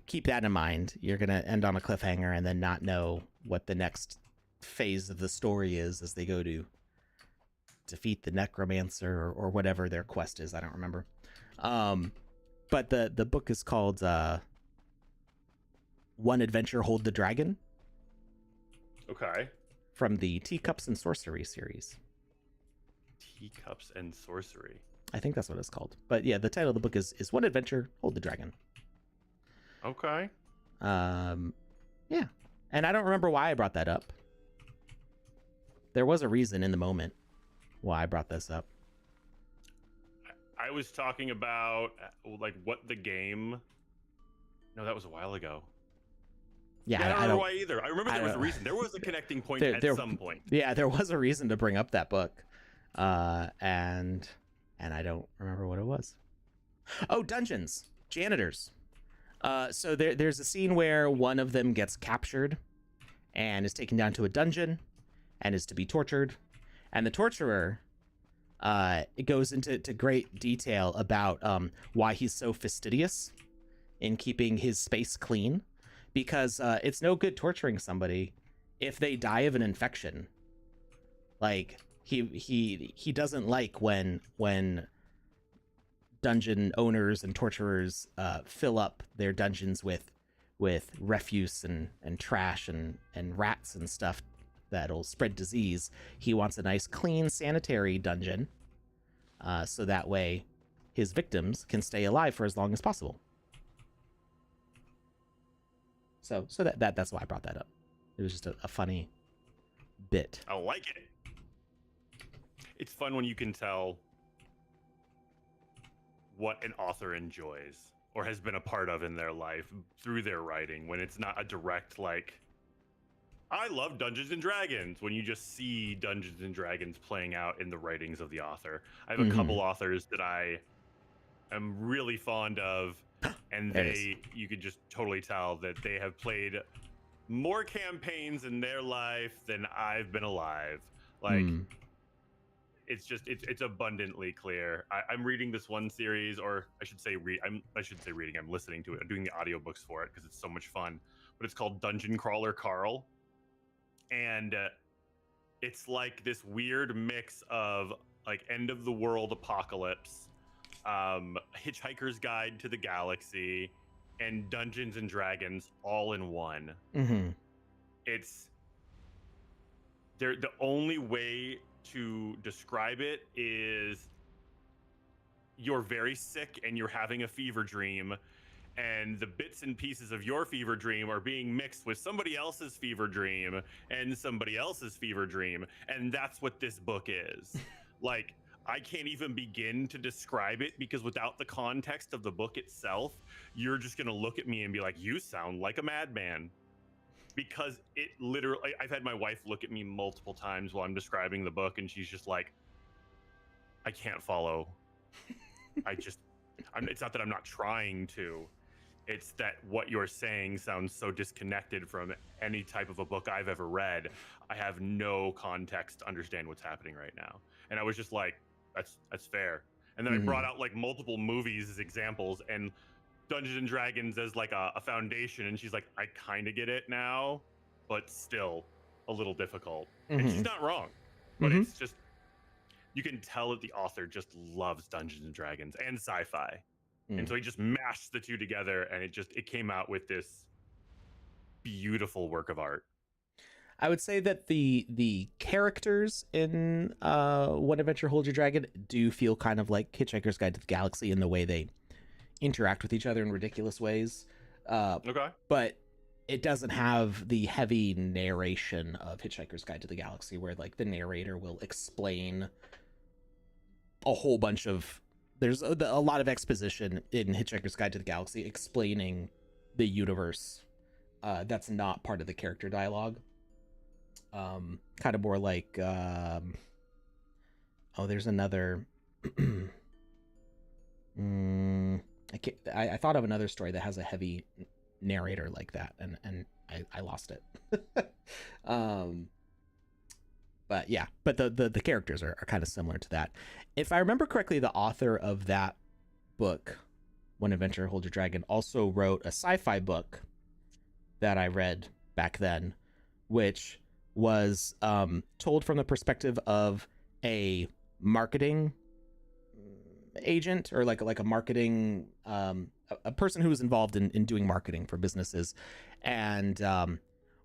keep that in mind. You're gonna end on a cliffhanger and then not know what the next phase of the story is as they go to defeat the necromancer or whatever their quest is. I don't remember. But the book is called One Adventure Hold the Dragon. Okay. From the Teacups and Sorcery series. Teacups and Sorcery. I think that's what it's called. But yeah, the title of the book is One Adventure Hold the Dragon. Okay. Yeah. And I don't remember why I brought that up. There was a reason in the moment why I brought this up. I was talking about like what the game. No, that was a while ago. Yeah, I don't remember why either. I remember there was a reason. There was a connecting point at some point. Yeah, there was a reason to bring up that book, and I don't remember what it was. Oh, dungeons, janitors. So there's a scene where one of them gets captured and is taken down to a dungeon and is to be tortured, and the torturer it goes into great detail about why he's so fastidious in keeping his space clean, because it's no good torturing somebody if they die of an infection. Like he doesn't like when dungeon owners and torturers fill up their dungeons with refuse and trash and rats and stuff that'll spread disease. He wants a nice, clean, sanitary dungeon, so that way his victims can stay alive for as long as possible. So that's why I brought that up. It was just a funny bit. I like it. It's fun when you can tell what an author enjoys or has been a part of in their life through their writing, when it's not a direct like, I love Dungeons and Dragons, when you just see Dungeons and Dragons playing out in the writings of the author. I have a couple authors that I am really fond of, and you could just totally tell that they have played more campaigns in their life than I've been alive. Like, it's abundantly clear. I'm reading this one series, or I should say reading. I'm listening to it. I'm doing the audiobooks for it because it's so much fun. But it's called Dungeon Crawler Carl. And it's like this weird mix of like end of the world apocalypse, Hitchhiker's Guide to the Galaxy, and Dungeons and Dragons all in one. It's the only way to describe it is you're very sick and you're having a fever dream, and the bits and pieces of your fever dream are being mixed with somebody else's fever dream and somebody else's fever dream. And that's what this book is. Like, I can't even begin to describe it, because without the context of the book itself, you're just going to look at me and be like, you sound like a madman. Because it literally, I've had my wife look at me multiple times while I'm describing the book, and she's just like, I can't follow. It's not that I'm not trying to. It's that what you're saying sounds so disconnected from any type of a book I've ever read. I have no context to understand what's happening right now. And I was just like, that's fair. And then I brought out like multiple movies as examples and Dungeons and Dragons as like a foundation. And she's like, I kind of get it now, but still a little difficult. And she's not wrong, but it's just, you can tell that the author just loves Dungeons and Dragons and sci-fi. And so he just mashed the two together, and it came out with this beautiful work of art. I would say that the characters in What Adventure Holds Your Dragon do feel kind of like Hitchhiker's Guide to the Galaxy in the way they interact with each other in ridiculous ways. Okay. But it doesn't have the heavy narration of Hitchhiker's Guide to the Galaxy, where like the narrator will explain a whole bunch of. There's a lot of exposition in Hitchhiker's Guide to the Galaxy explaining the universe that's not part of the character dialogue. Kind of more like there's another I thought of another story that has a heavy narrator like that, and I lost it. But yeah, but the characters are kind of similar to that. If I remember correctly, the author of that book, When Adventure Holds Your Dragon, also wrote a sci-fi book that I read back then, which was told from the perspective of a marketing agent, or like a marketing a person who was involved in doing marketing for businesses, and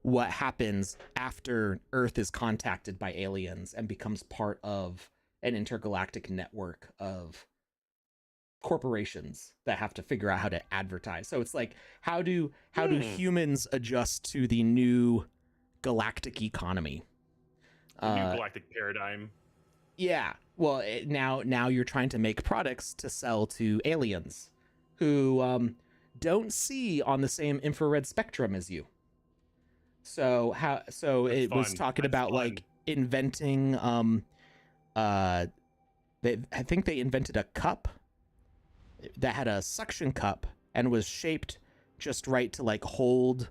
what happens after Earth is contacted by aliens and becomes part of an intergalactic network of corporations that have to figure out how to advertise. So it's like, how do humans adjust to the new galactic economy, the new galactic paradigm? Yeah, well, now you're trying to make products to sell to aliens who don't see on the same infrared spectrum as you. So it was talking about like inventing I think they invented a cup that had a suction cup and was shaped just right to like hold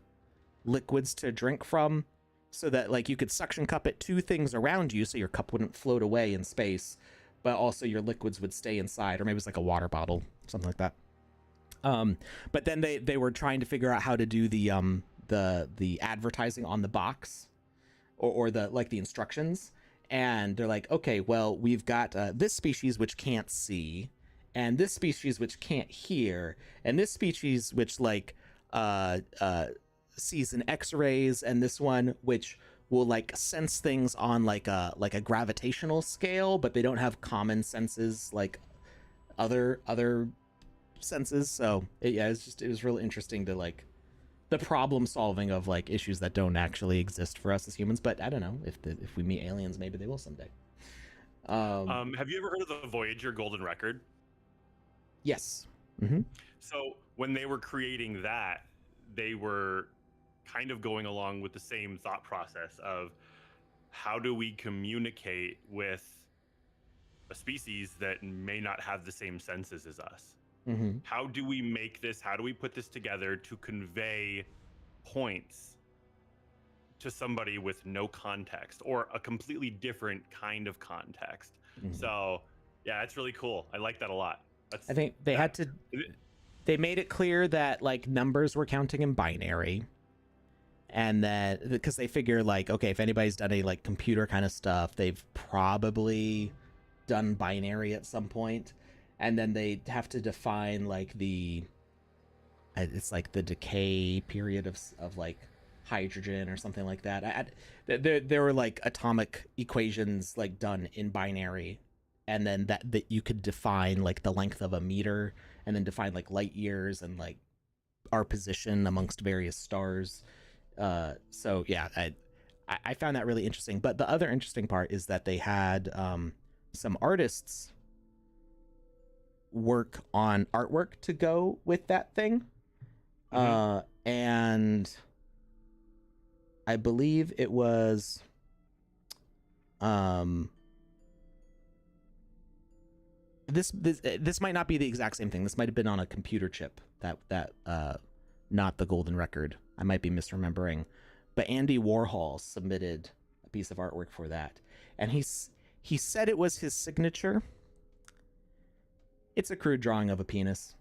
liquids to drink from, so that like you could suction cup it to things around you so your cup wouldn't float away in space, but also your liquids would stay inside, or maybe it's like a water bottle, something like that. But then they were trying to figure out how to do the advertising on the box, or the like the instructions, and they're like, okay, well, we've got this species which can't see, and this species which can't hear, and this species which like sees in X-rays, and this one which will like sense things on like a gravitational scale, but they don't have common senses like other senses. So it was really interesting to like the problem solving of like issues that don't actually exist for us as humans. But I don't know, if we meet aliens, maybe they will someday. Have you ever heard of the Voyager Golden Record? Yes. So when they were creating that, they were kind of going along with the same thought process of how do we communicate with a species that may not have the same senses as us? How do we make this, how do we put this together to convey points to somebody with no context, or a completely different kind of context? So yeah, it's really cool. I like that a lot. I think they made it clear that like numbers were counting in binary, and that because they figure like, okay, if anybody's done any like computer kind of stuff, they've probably done binary at some point. And then they have to define like it's like the decay period of like hydrogen or something like that. There were like atomic equations like done in binary, and then that you could define like the length of a meter, and then define like light years and like our position amongst various stars. So yeah, I found that really interesting. But the other interesting part is that they had some artists work on artwork to go with that thing. And I believe it was this might not be the exact same thing. This might have been on a computer chip that not the Golden Record. I might be misremembering, but Andy Warhol submitted a piece of artwork for that, and he said it was his signature. It's a crude drawing of a penis.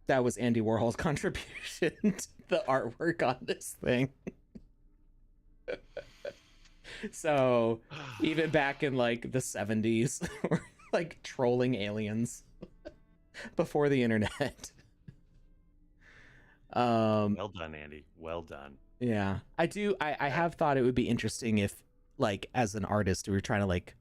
That was Andy Warhol's contribution to the artwork on this thing. So even back in like the 70s, we're like trolling aliens before the internet. Well done, Andy. Well done. Yeah, I have thought it would be interesting if, like, as an artist, we were trying to like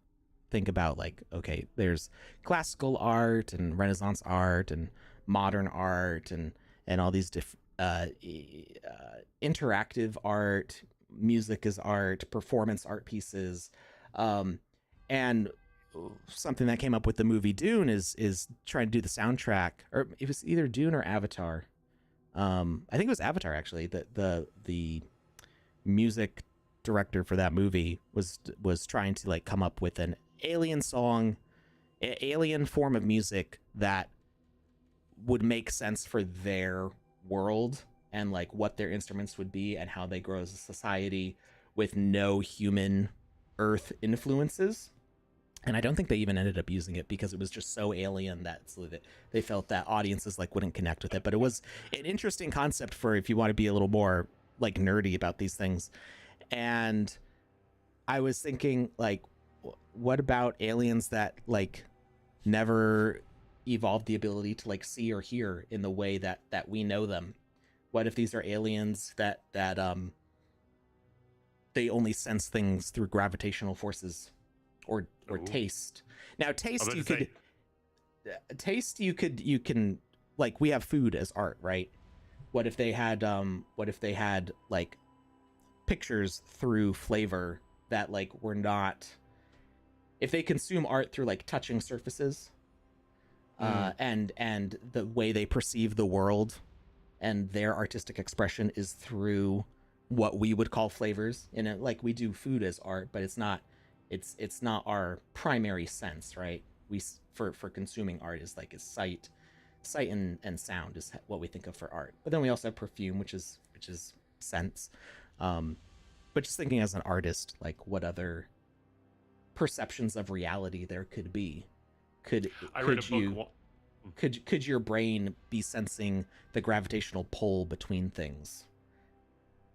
think about like, okay, there's classical art and Renaissance art and modern art and all these different interactive art, music is art, performance art pieces, and something that came up with the movie Dune is trying to do the soundtrack, or it was either Dune or Avatar. I think it was Avatar actually. The music director for that movie was trying to like come up with an alien song, alien form of music that would make sense for their world and like what their instruments would be and how they grow as a society with no human Earth influences. And I don't think they even ended up using it because it was just so alien that they felt that audiences like wouldn't connect with it. But it was an interesting concept for if you want to be a little more like nerdy about these things. And I was thinking, like, what about aliens that like never evolved the ability to like see or hear in the way that we know them? What if these are aliens that they only sense things through gravitational forces or taste? Now taste you could taste you can like, we have food as art, right? What if they had like pictures through flavor that like were not, if they consume art through like touching surfaces, and the way they perceive the world and their artistic expression is through what we would call flavors, and like we do food as art, but it's not our primary sense, right? We for consuming art is like sight and sound is what we think of for art. But then we also have perfume, which is sense. But just thinking as an artist, like what other perceptions of reality there could be? Could your brain be sensing the gravitational pull between things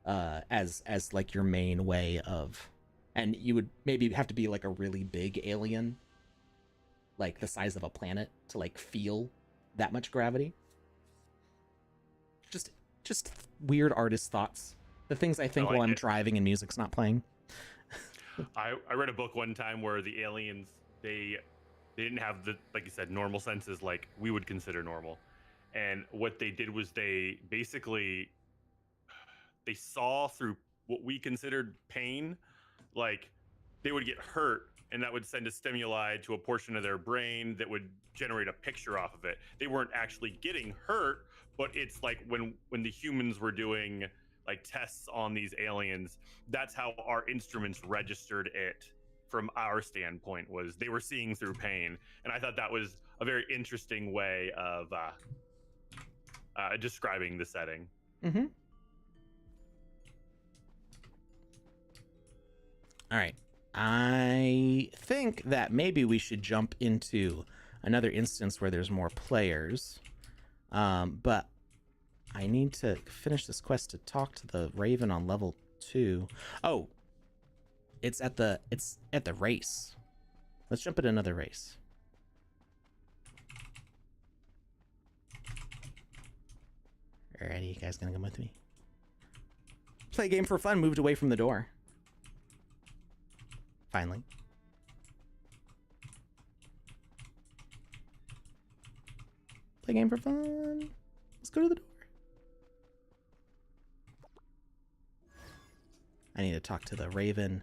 as like your main way of, and you would maybe have to be like a really big alien, like the size of a planet, to like feel that much gravity? Just weird artist thoughts. The things I think while I'm driving and music's not playing. I read a book one time where the aliens, they didn't have the, like you said, normal senses like we would consider normal. And what they did was they saw through what we considered pain. Like they would get hurt and that would send a stimuli to a portion of their brain that would generate a picture off of it. They weren't actually getting hurt, but it's like when the humans were doing like tests on these aliens, that's how our instruments registered it from our standpoint, was they were seeing through pain. And I thought that was a very interesting way of describing the setting. Mm-hmm. All right. I think that maybe we should jump into another instance where there's more players. But I need to finish this quest to talk to the Raven on level 2. Oh, it's at the race. Let's jump at another race. Alrighty, you guys gonna come with me? Play a game for fun, moved away from the door. Finally. Play a game for fun. Let's go to the door. I need to talk to the Raven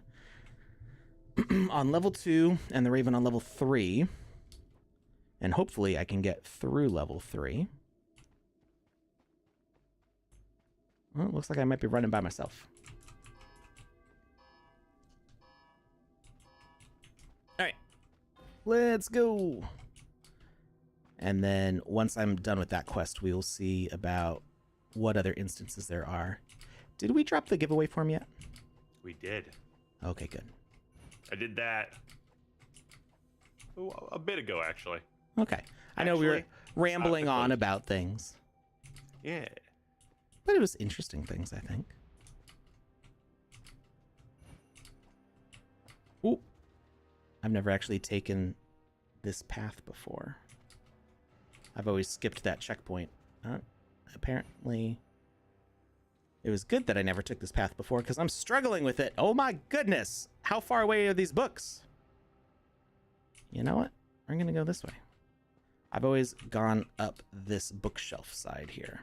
on level 2 and the Raven on level 3. And hopefully I can get through level 3. Well, it looks like I might be running by myself. Alright. Let's go. And then once I'm done with that quest, we will see about what other instances there are. Did we drop the giveaway form yet? We did. Okay, good. I did that. a bit ago, actually. Okay. I know we were Actually, rambling on close. about things, Yeah. but it was interesting things, I think. Ooh. I've never actually taken this path before. I've always skipped that checkpoint. Apparently, it was good that I never took this path before because I'm struggling with it. Oh my goodness. How far away are these books? You know what? I'm going to go this way. I've always gone up this bookshelf side here,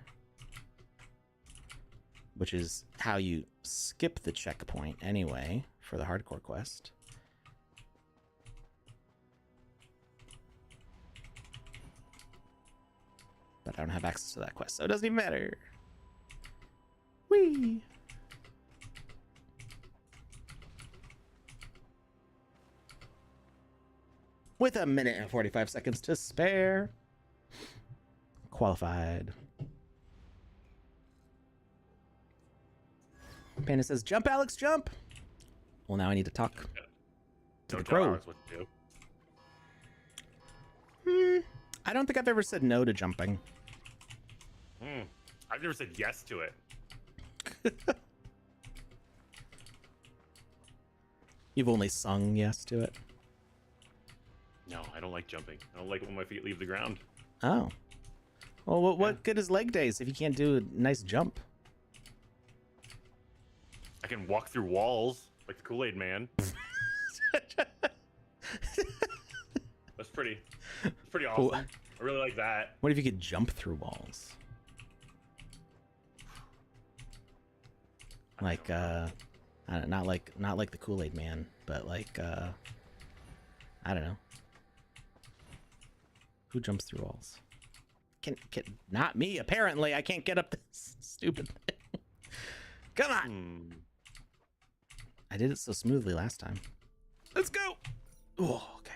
which is how you skip the checkpoint anyway for the hardcore quest. But I don't have access to that quest, so it doesn't even matter. Whee! With a minute and 45 seconds to spare. Qualified. Panda says, jump, Alex, jump! Well, now I need to talk to the crow. Alex what to do. I don't think I've ever said no to jumping. I've never said yes to it. You've only sung yes to it. No, I don't like jumping. I don't like it when my feet leave the ground. Oh. Well, what good is leg days if you can't do a nice jump? I can walk through walls like the Kool-Aid Man. That's pretty awesome. I really like that. What if you could jump through walls? Like, I don't know, not like the Kool-Aid Man, but like, I don't know. Who jumps through walls? Can not me, apparently. I can't get up this stupid thing. Come on. I did it so smoothly last time. Let's go. Oh, okay.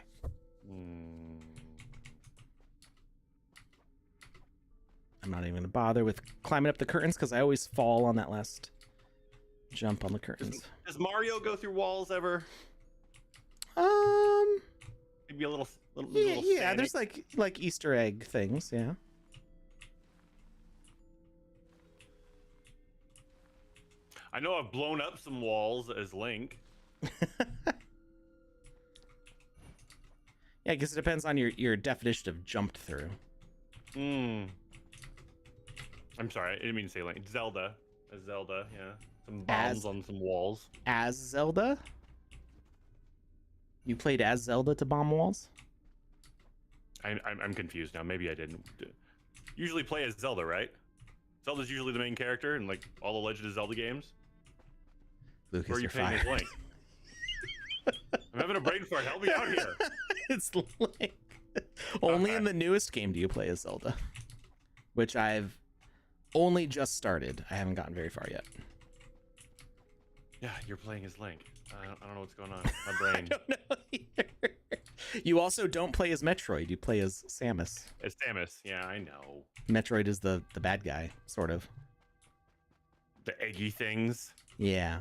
I'm not even gonna bother with climbing up the curtains because I always fall on that last jump on the curtains. Does Mario go through walls ever? Maybe a little yeah. There's like Easter egg things. Yeah. I know I've blown up some walls as Link. Yeah, I guess it depends on your definition of jumped through. I'm sorry, I didn't mean to say Link. Zelda. As Zelda, yeah. Some bombs on some walls. As Zelda? You played as Zelda to bomb walls? I'm confused now. Maybe I didn't. Usually play as Zelda, right? Zelda's usually the main character in like all the Legend of Zelda games. Lucas, or are you playing as Link? I'm having a brain fart. Help me out here. It's Link. Only in the newest game do you play as Zelda, which I've only just started. I haven't gotten very far yet. Yeah, you're playing as Link. I don't know what's going on. My brain. I don't know either. You also don't play as Metroid. You play as Samus. As Samus. Yeah, I know. Metroid is the bad guy, sort of. The eggy things. Yeah.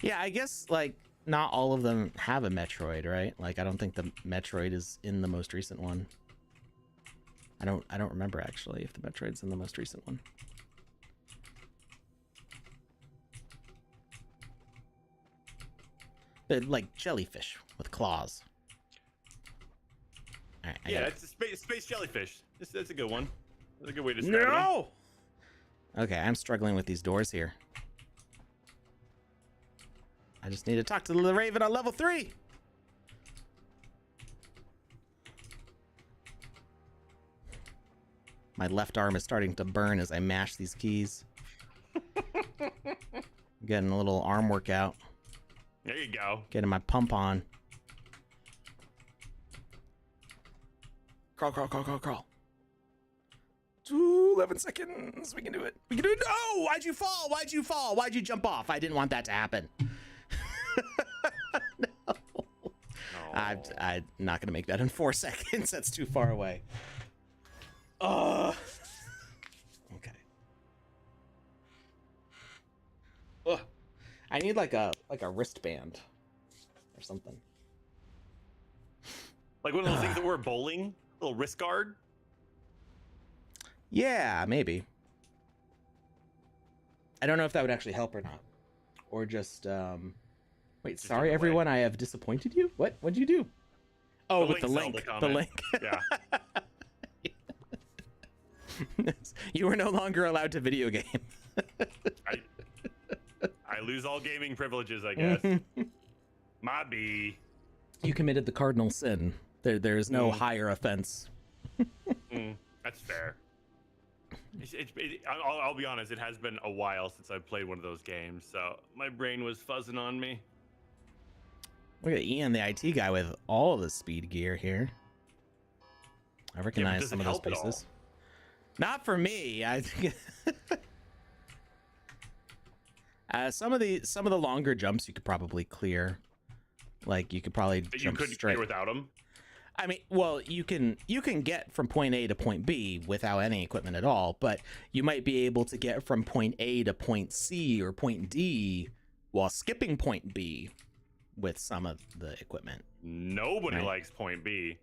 Yeah, I guess like not all of them have a Metroid, right? Like I don't think the Metroid is in the most recent one. I don't remember actually if the Metroid's in the most recent one. But like jellyfish with claws. All right, Yeah, it's a space jellyfish. That's a good one. That's a good way to describe it. No! Okay, I'm struggling with these doors here. I just need to talk to the Raven on level 3. My left arm is starting to burn as I mash these keys. Getting a little arm workout. There you go. Getting my pump on. Crawl, crawl, crawl, crawl, crawl. 11 seconds. We can do it. We can do it. Oh, why'd you fall? Why'd you fall? Why'd you jump off? I didn't want that to happen. No. Oh. I'm not going to make that in 4 seconds. That's too far away. Okay. I need like a wristband. or something. Like one of those things that were bowling, little wrist guard. Yeah, maybe. I don't know if that would actually help or not, or just wait. Just Sorry, in the way. everyone. I have disappointed you. What'd you do? Oh, with the link. The link. Yeah. You are no longer allowed to video game. I lose all gaming privileges, I guess. My B. You committed the cardinal sin. There's no higher offense. That's fair. I'll be honest, it has been a while since I've played one of those games, so my brain was fuzzing on me. Look at Ian, the IT guy, with all the speed gear here. I recognize some of those pieces. Not for me. I think some of the longer jumps you could probably clear. Like you could probably jump straight clear without them. I mean, well, you can get from point A to point B without any equipment at all, but you might be able to get from point A to point C or point D while skipping point B with some of the equipment. Nobody likes point B.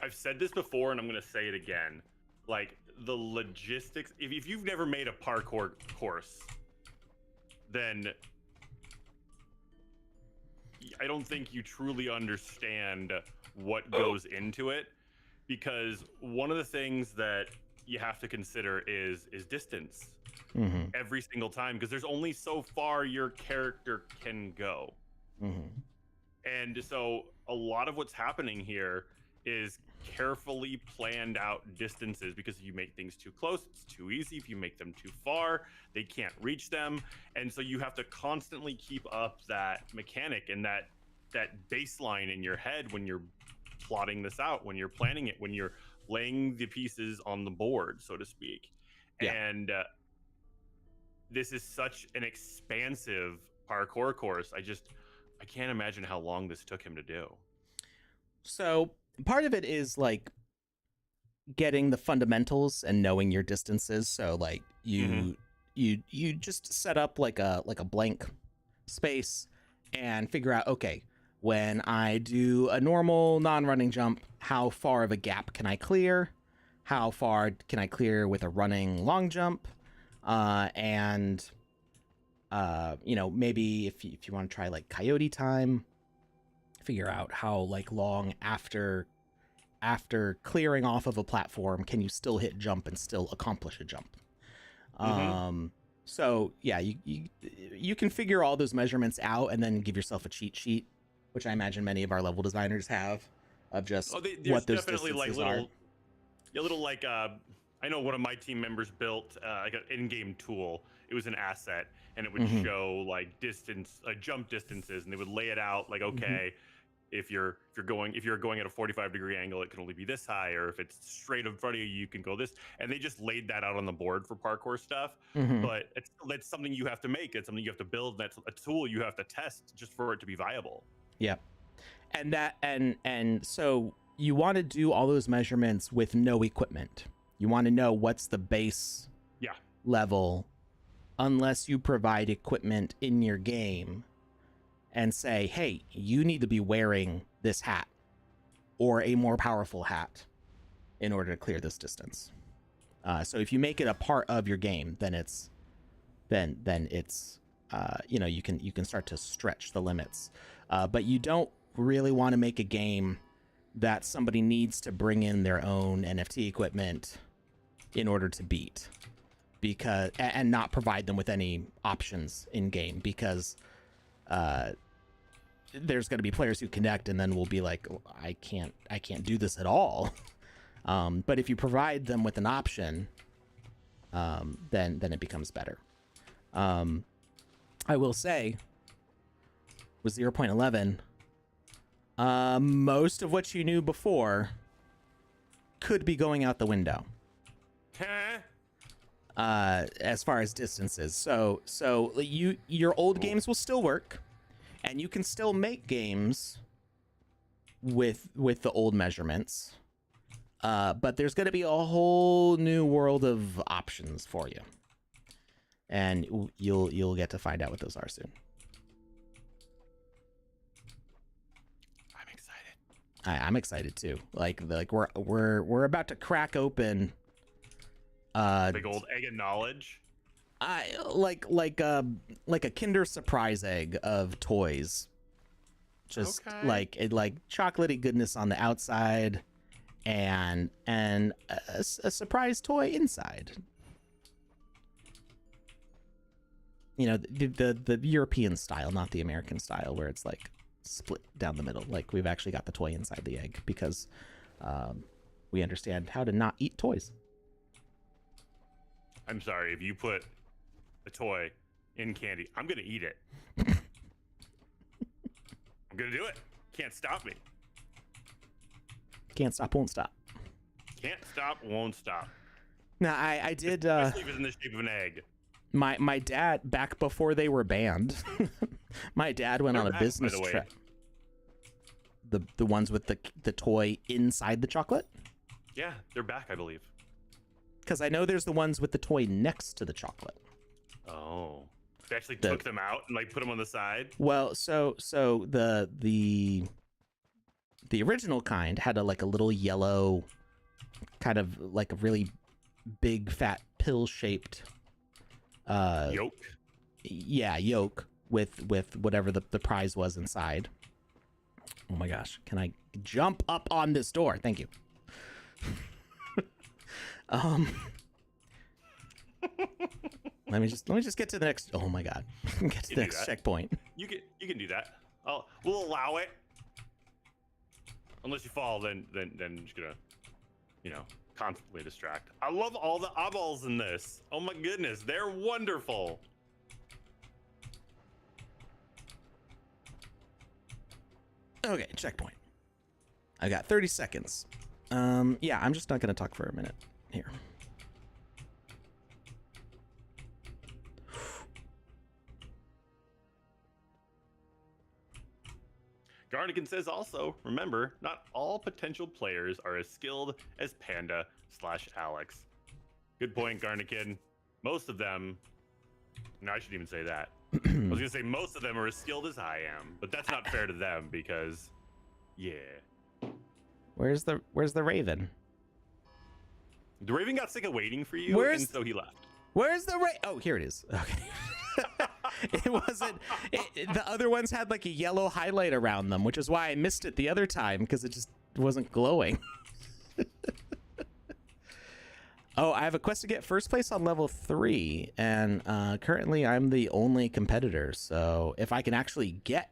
I've said this before and I'm going to say it again. Like the logistics, if you've never made a parkour course, then I don't think you truly understand what goes into it, because one of the things that you have to consider is distance every single time, because there's only so far your character can go. And so a lot of what's happening here is carefully planned out distances, because if you make things too close, it's too easy. If you make them too far, they can't reach them. And so you have to constantly keep up that mechanic and that baseline in your head when you're plotting this out, when you're planning it, when you're laying the pieces on the board, so to speak. Yeah. And this is such an expansive parkour course. I can't imagine how long this took him to do. So part of it is like getting the fundamentals and knowing your distances. So like you just set up like a blank space and figure out, okay, when I do a normal non-running jump, how far of a gap can I clear? How far can I clear with a running long jump? And maybe if you want to try like coyote time, figure out how like long after clearing off of a platform can you still hit jump and still accomplish a jump. So yeah, you can figure all those measurements out and then give yourself a cheat sheet, which I imagine many of our level designers have, of just what those distances like are. I know one of my team members built like an in-game tool. It was an asset, and it would show like jump distances, and they would lay it out like, okay, if you're going at a 45-degree angle, it can only be this high, or if it's straight in front of you, you can go this. And they just laid that out on the board for parkour stuff. But that's something you have to make. It's something you have to build. That's a tool you have to test just for it to be viable. Yeah, and so you want to do all those measurements with no equipment. You want to know what's the base level, unless you provide equipment in your game and say, hey, you need to be wearing this hat or a more powerful hat in order to clear this distance. So if you make it a part of your game, then it's you can start to stretch the limits. But you don't really want to make a game that somebody needs to bring in their own NFT equipment in order to beat, and not provide them with any options in game, because there's going to be players who connect and then will be like, oh, I can't do this at all. But if you provide them with an option, then it becomes better. I will say, with 0.11, most of what you knew before could be going out the window. As far as distances. So your old games will still work, and you can still make games with the old measurements. But there's going to be a whole new world of options for you, and you'll get to find out what those are soon. I'm excited. I'm excited too. Like we're about to crack open. Big old egg of knowledge. Like a Kinder Surprise egg of toys. Just like chocolatey goodness on the outside, and a surprise toy inside. You know, the European style, not the American style, where it's like split down the middle. Like we've actually got the toy inside the egg because we understand how to not eat toys. I'm sorry, if you put a toy in candy, I'm gonna eat it. I'm gonna do it. Can't stop me. Can't stop, won't stop. Can't stop, won't stop. Now I did. Especially if it's in the shape of an egg. My dad, back before they were banned, my dad went on a business trip. The ones with the toy inside the chocolate? Yeah, they're back, I believe. Because I know there's the ones with the toy next to the chocolate. Oh, they actually took them out and like put them on the side. Well, so the original kind had a little yellow, kind of like a really big fat pill shaped yolk. Yeah, yolk with whatever the prize was inside. Oh my gosh, can I jump up on this door? Thank you. Let me just get to the next. Oh my god, get to the next checkpoint. You can do that. We'll allow it. Unless you fall, then I'm just gonna, constantly distract. I love all the eyeballs in this. Oh my goodness, they're wonderful. Okay, checkpoint. I got 30 seconds. Yeah, I'm just not gonna talk for a minute here. Garnigan says also, remember, not all potential players are as skilled as Panda/Alex. Good point, Garnigan. Most of them, no, I shouldn't even say that. I was gonna say most of them are as skilled as I am, but that's not fair to them because, yeah. Where's the Raven? The Raven got sick of waiting for you, and so he left. Where's the Raven? Oh, here it is. Okay. It wasn't. The other ones had like a yellow highlight around them, which is why I missed it the other time because it just wasn't glowing. Oh, I have a quest to get first place on level 3, and currently I'm the only competitor. So if I can actually get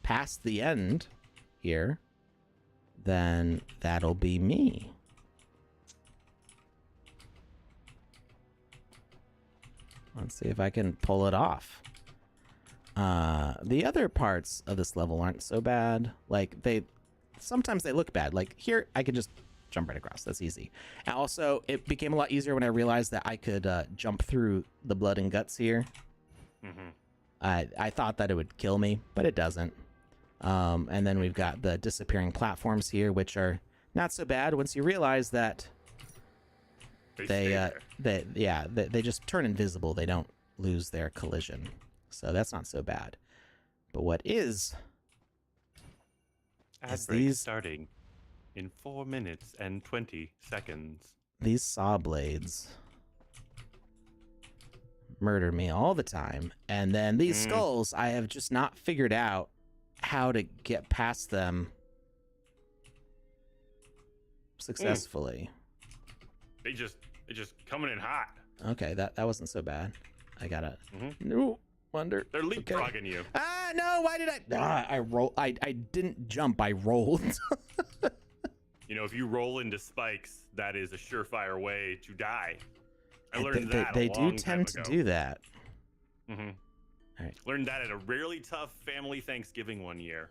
past the end here, then that'll be me. Let's see if I can pull it off. The other parts of this level aren't so bad. Like sometimes they look bad. Like here, I can just jump right across. That's easy. And also, it became a lot easier when I realized that I could jump through the blood and guts here. Mm-hmm. I thought that it would kill me, but it doesn't. And then we've got the disappearing platforms here, which are not so bad once you realize that they just turn invisible. They don't lose their collision. So that's not so bad. But what is these starting in 4 minutes and 20 seconds. These saw blades murder me all the time. And then these skulls, I have just not figured out how to get past them successfully. They just coming in hot. Okay, that wasn't so bad. I gotta no wonder. They're leapfrogging you. Ah no, why did I didn't jump, I rolled. If you roll into spikes, that is a surefire way to die. I learned that they a long do tend time to ago. do that. All right. Learned that at a really tough family Thanksgiving one year.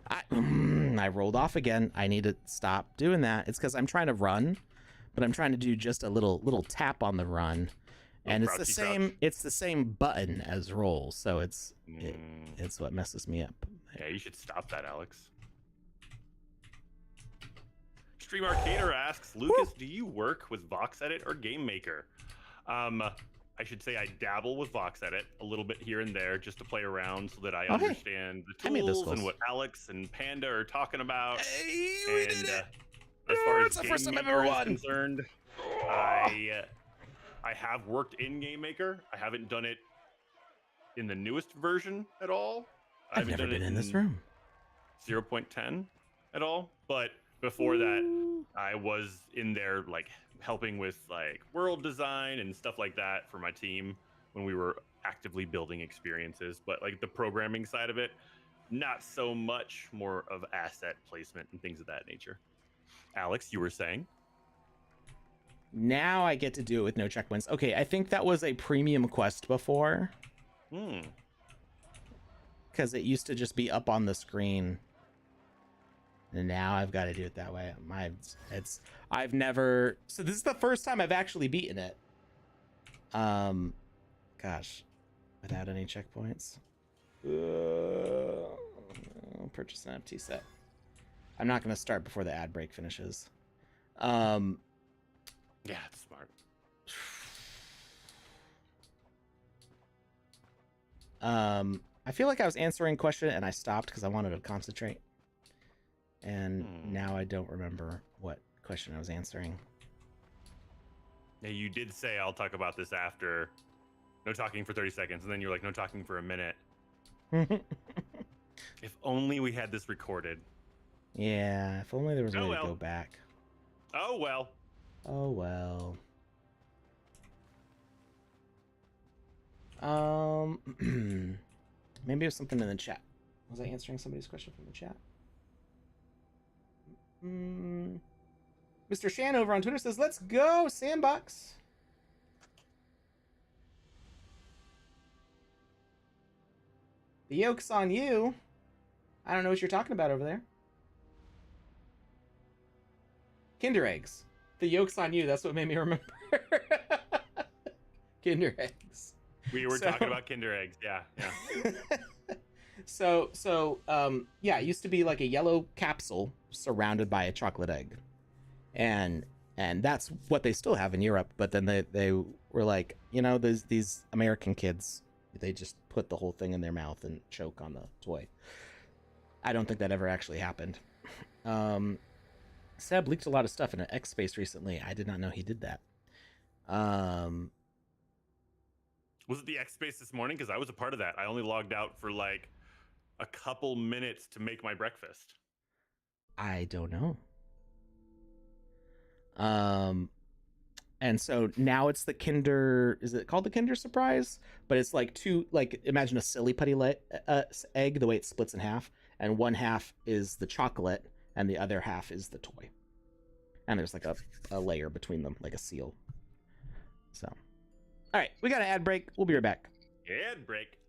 I rolled off again. I need to stop doing that. It's because I'm trying to run, but I'm trying to do just a little tap on the run, and it's the same. Crouch. It's the same button as roll, so it's what messes me up. Yeah, you should stop that, Alex. Extreme Arcader asks, Lucas, do you work with VoxEdit or Game Maker? I should say I dabble with VoxEdit a little bit here and there just to play around so that I understand the tools and what Alex and Panda are talking about. Hey, we did it! As far as it's the first Game time I've Maker ever is won. concerned, I have worked in Game Maker. I haven't done it in the newest version at all. I've never been in this room. 0.10 at all, but before that, I was in there like helping with like world design and stuff like that for my team when we were actively building experiences. But like the programming side of it, not so much, more of asset placement and things of that nature. Alex, you were saying? Now I get to do it with no checkpoints. Okay, I think that was a premium quest before. Because it used to just be up on the screen. And now I've got to do it that way. I've never, so this is the first time I've actually beaten it. Gosh, without any checkpoints. Purchase an NFT set. I'm not going to start before the ad break finishes. Yeah, it's smart. I feel like I was answering a question and I stopped because I wanted to concentrate. And now I don't remember what question I was answering. Yeah, you did say I'll talk about this after. No talking for 30 seconds, and then you're like, no talking for a minute. If only we had this recorded. Yeah, if only there was a way to go back. Oh well. Oh well. Maybe it was something in the chat. Was I answering somebody's question from the chat? Mr. Shan over on Twitter says, let's go, Sandbox. The yoke's on you. I don't know what you're talking about over there. Kinder eggs. The yoke's on you. That's what made me remember. Kinder eggs. We were talking about Kinder eggs. Yeah. Yeah, it used to be like a yellow capsule surrounded by a chocolate egg. And that's what they still have in Europe. But then they were like, you know, these American kids, they just put the whole thing in their mouth and choke on the toy. I don't think that ever actually happened. Seb leaked a lot of stuff in an X space recently. I did not know he did that. Was it the X space this morning? Because I was a part of that. I only logged out for like a couple minutes to make my breakfast. I don't know. And so now it's the Kinder, is it called the Kinder Surprise? But it's like imagine a silly putty egg, the way it splits in half, and one half is the chocolate and the other half is the toy. And there's like a layer between them, like a seal. So, all right, we got an ad break. We'll be right back. Ad break.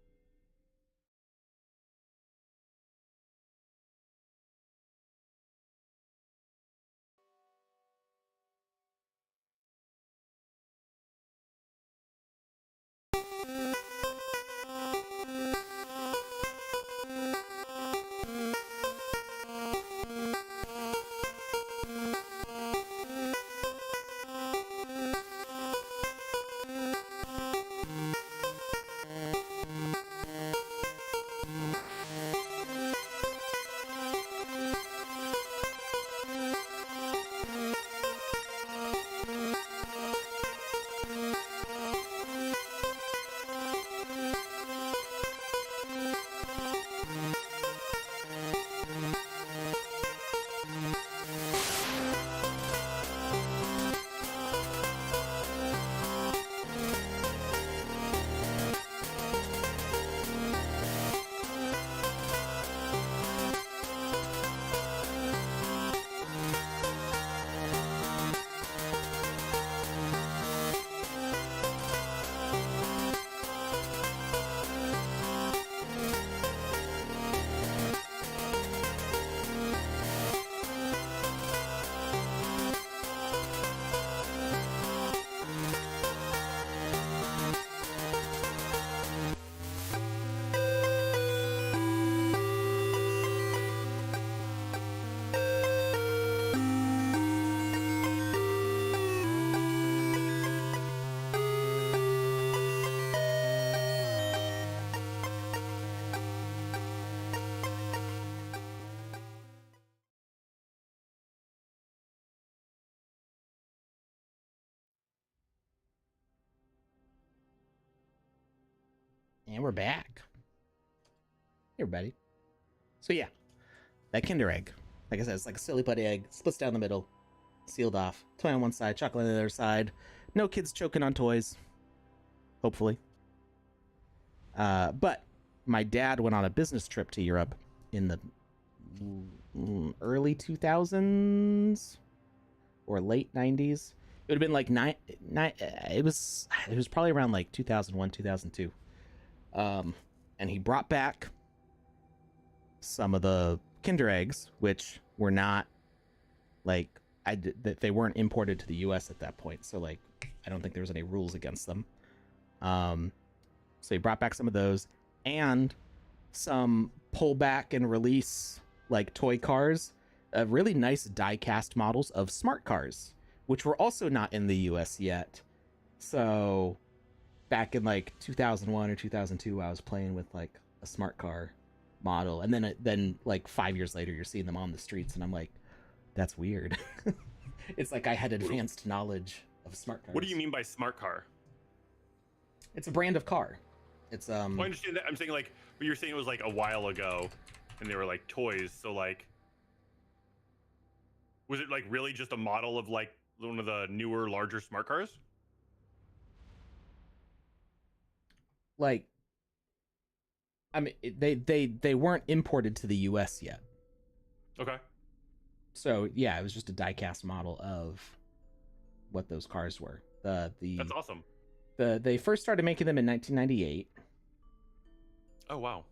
And we're back. Hey, everybody. So yeah, that Kinder Egg. Like I said, it's like a silly putty egg, splits down the middle, sealed off. Toy on one side, chocolate on the other side. No kids choking on toys. Hopefully. But my dad went on a business trip to Europe in the early 2000s or late 90s. It would have been like it was probably around like 2001, 2002. And he brought back some of the Kinder Eggs, which were not like they weren't imported to the US at that point. So like I don't think there was any rules against them. So he brought back some of those and some pull back and release like toy cars, really nice die cast models of smart cars, which were also not in the US yet. So back in like 2001 or 2002, I was playing with like a smart car model, and then like 5 years later, you're seeing them on the streets, and I'm like, that's weird. It's like I had advanced knowledge of smart cars. What do you mean by smart car? It's a brand of car. It's Well, I understand that. I'm saying like, but you're saying it was like a while ago, and they were like toys. So like, was it like really just a model of like one of the newer, larger smart cars? Like, I mean, they weren't imported to the US yet. Okay. So yeah, it was just a die-cast model of what those cars were. That's awesome. They first started making them in 1998. Oh wow.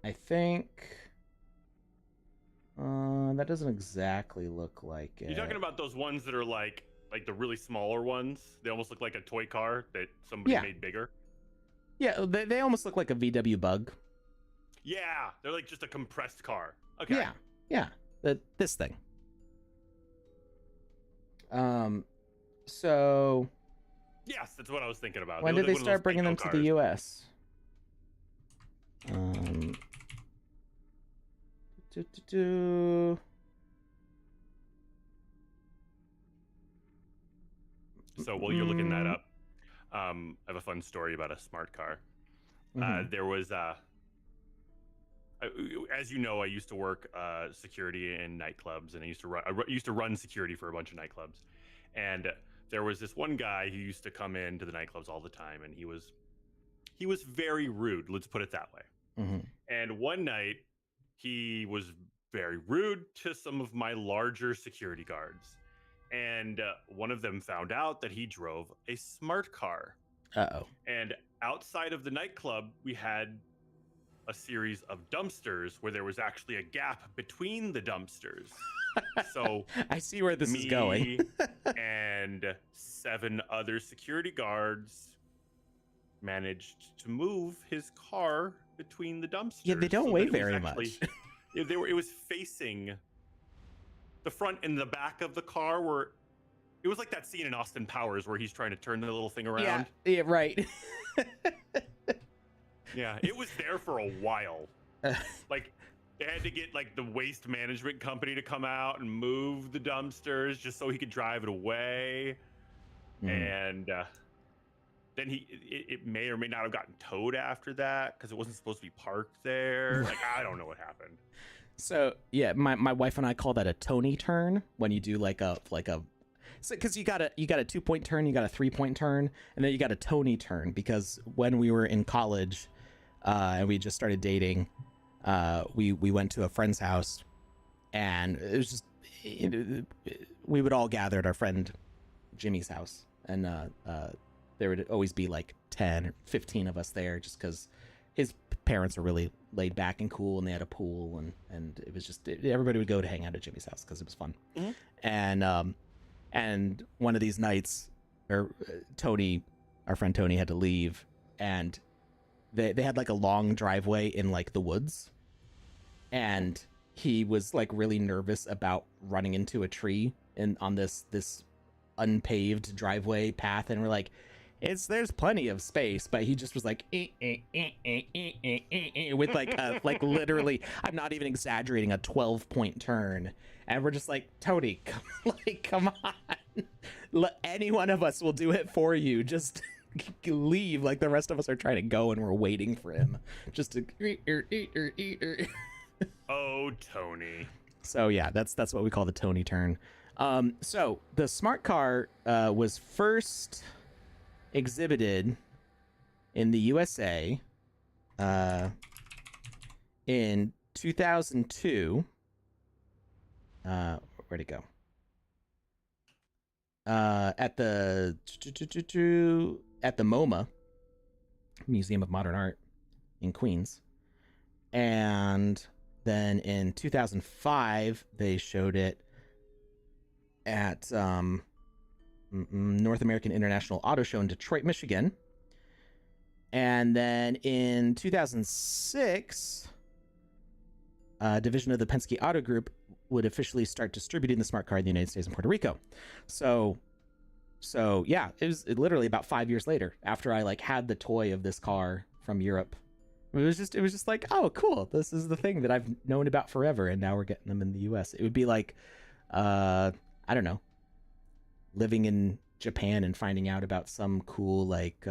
I think that doesn't exactly look like it. You're talking about those ones that are like the really smaller ones. They almost look like a toy car that somebody made bigger. Yeah, they almost look like a VW Bug. Yeah, they're like just a compressed car. Okay. Yeah, this thing. So. Yes, that's what I was thinking about. When did they start bringing them to the U.S.? So while you're looking that up, I have a fun story about a smart car. There was, as you know, I used to work security in nightclubs, and I used to run security for a bunch of nightclubs. And there was this one guy who used to come into the nightclubs all the time, and he was very rude. Let's put it that way. And one night, he was very rude to some of my larger security guards. And one of them found out that he drove a smart car. Uh-oh. And outside of the nightclub, we had a series of dumpsters where there was actually a gap between the dumpsters. So I see where this is going. And 7 other security guards managed to move his car between the dumpsters. Yeah, they don't weigh very much. It was facing the front and the back of the car, where it was like that scene in Austin Powers where he's trying to turn the little thing around. Yeah, right. Yeah, it was there for a while. Like, they had to get like the waste management company to come out and move the dumpsters just so he could drive it away. And then it may or may not have gotten towed after that because it wasn't supposed to be parked there. Like, I don't know what happened. So yeah, my wife and I call that a Tony turn, when you do like a because you got a 2-point turn, you got a 3-point turn, and then you got a Tony turn, because when we were in college and we just started dating, we went to a friend's house, and it was just we would all gather at our friend Jimmy's house, and there would always be like 10 or 15 of us there, just because his parents are really laid back and cool, and they had a pool, and it was just everybody would go to hang out at Jimmy's house because it was fun. And one of these nights, Tony, our friend Tony, had to leave, and they had like a long driveway in like the woods, and he was like really nervous about running into a tree on this unpaved driveway path, and we're like, there's plenty of space, but he just was like with like literally, I'm not even exaggerating, a 12-point turn, and we're just like, Tony, come on, any one of us will do it for you, just leave. Like the rest of us are trying to go, and we're waiting for him just to. Oh, Tony. So yeah, that's what we call the Tony turn. So the smart car was first exhibited in the USA in 2002. Where'd it go? At the MoMA, Museum of Modern Art in Queens, and then in 2005 they showed it at North American International Auto Show in Detroit, Michigan, and then in 2006, a division of the Penske Auto Group would officially start distributing the smart car in the United States and Puerto Rico. So yeah, it was literally about 5 years later after I like had the toy of this car from Europe. It was just like, oh, cool. This is the thing that I've known about forever, and now we're getting them in the US. It would be like, I don't know, living in Japan and finding out about some cool like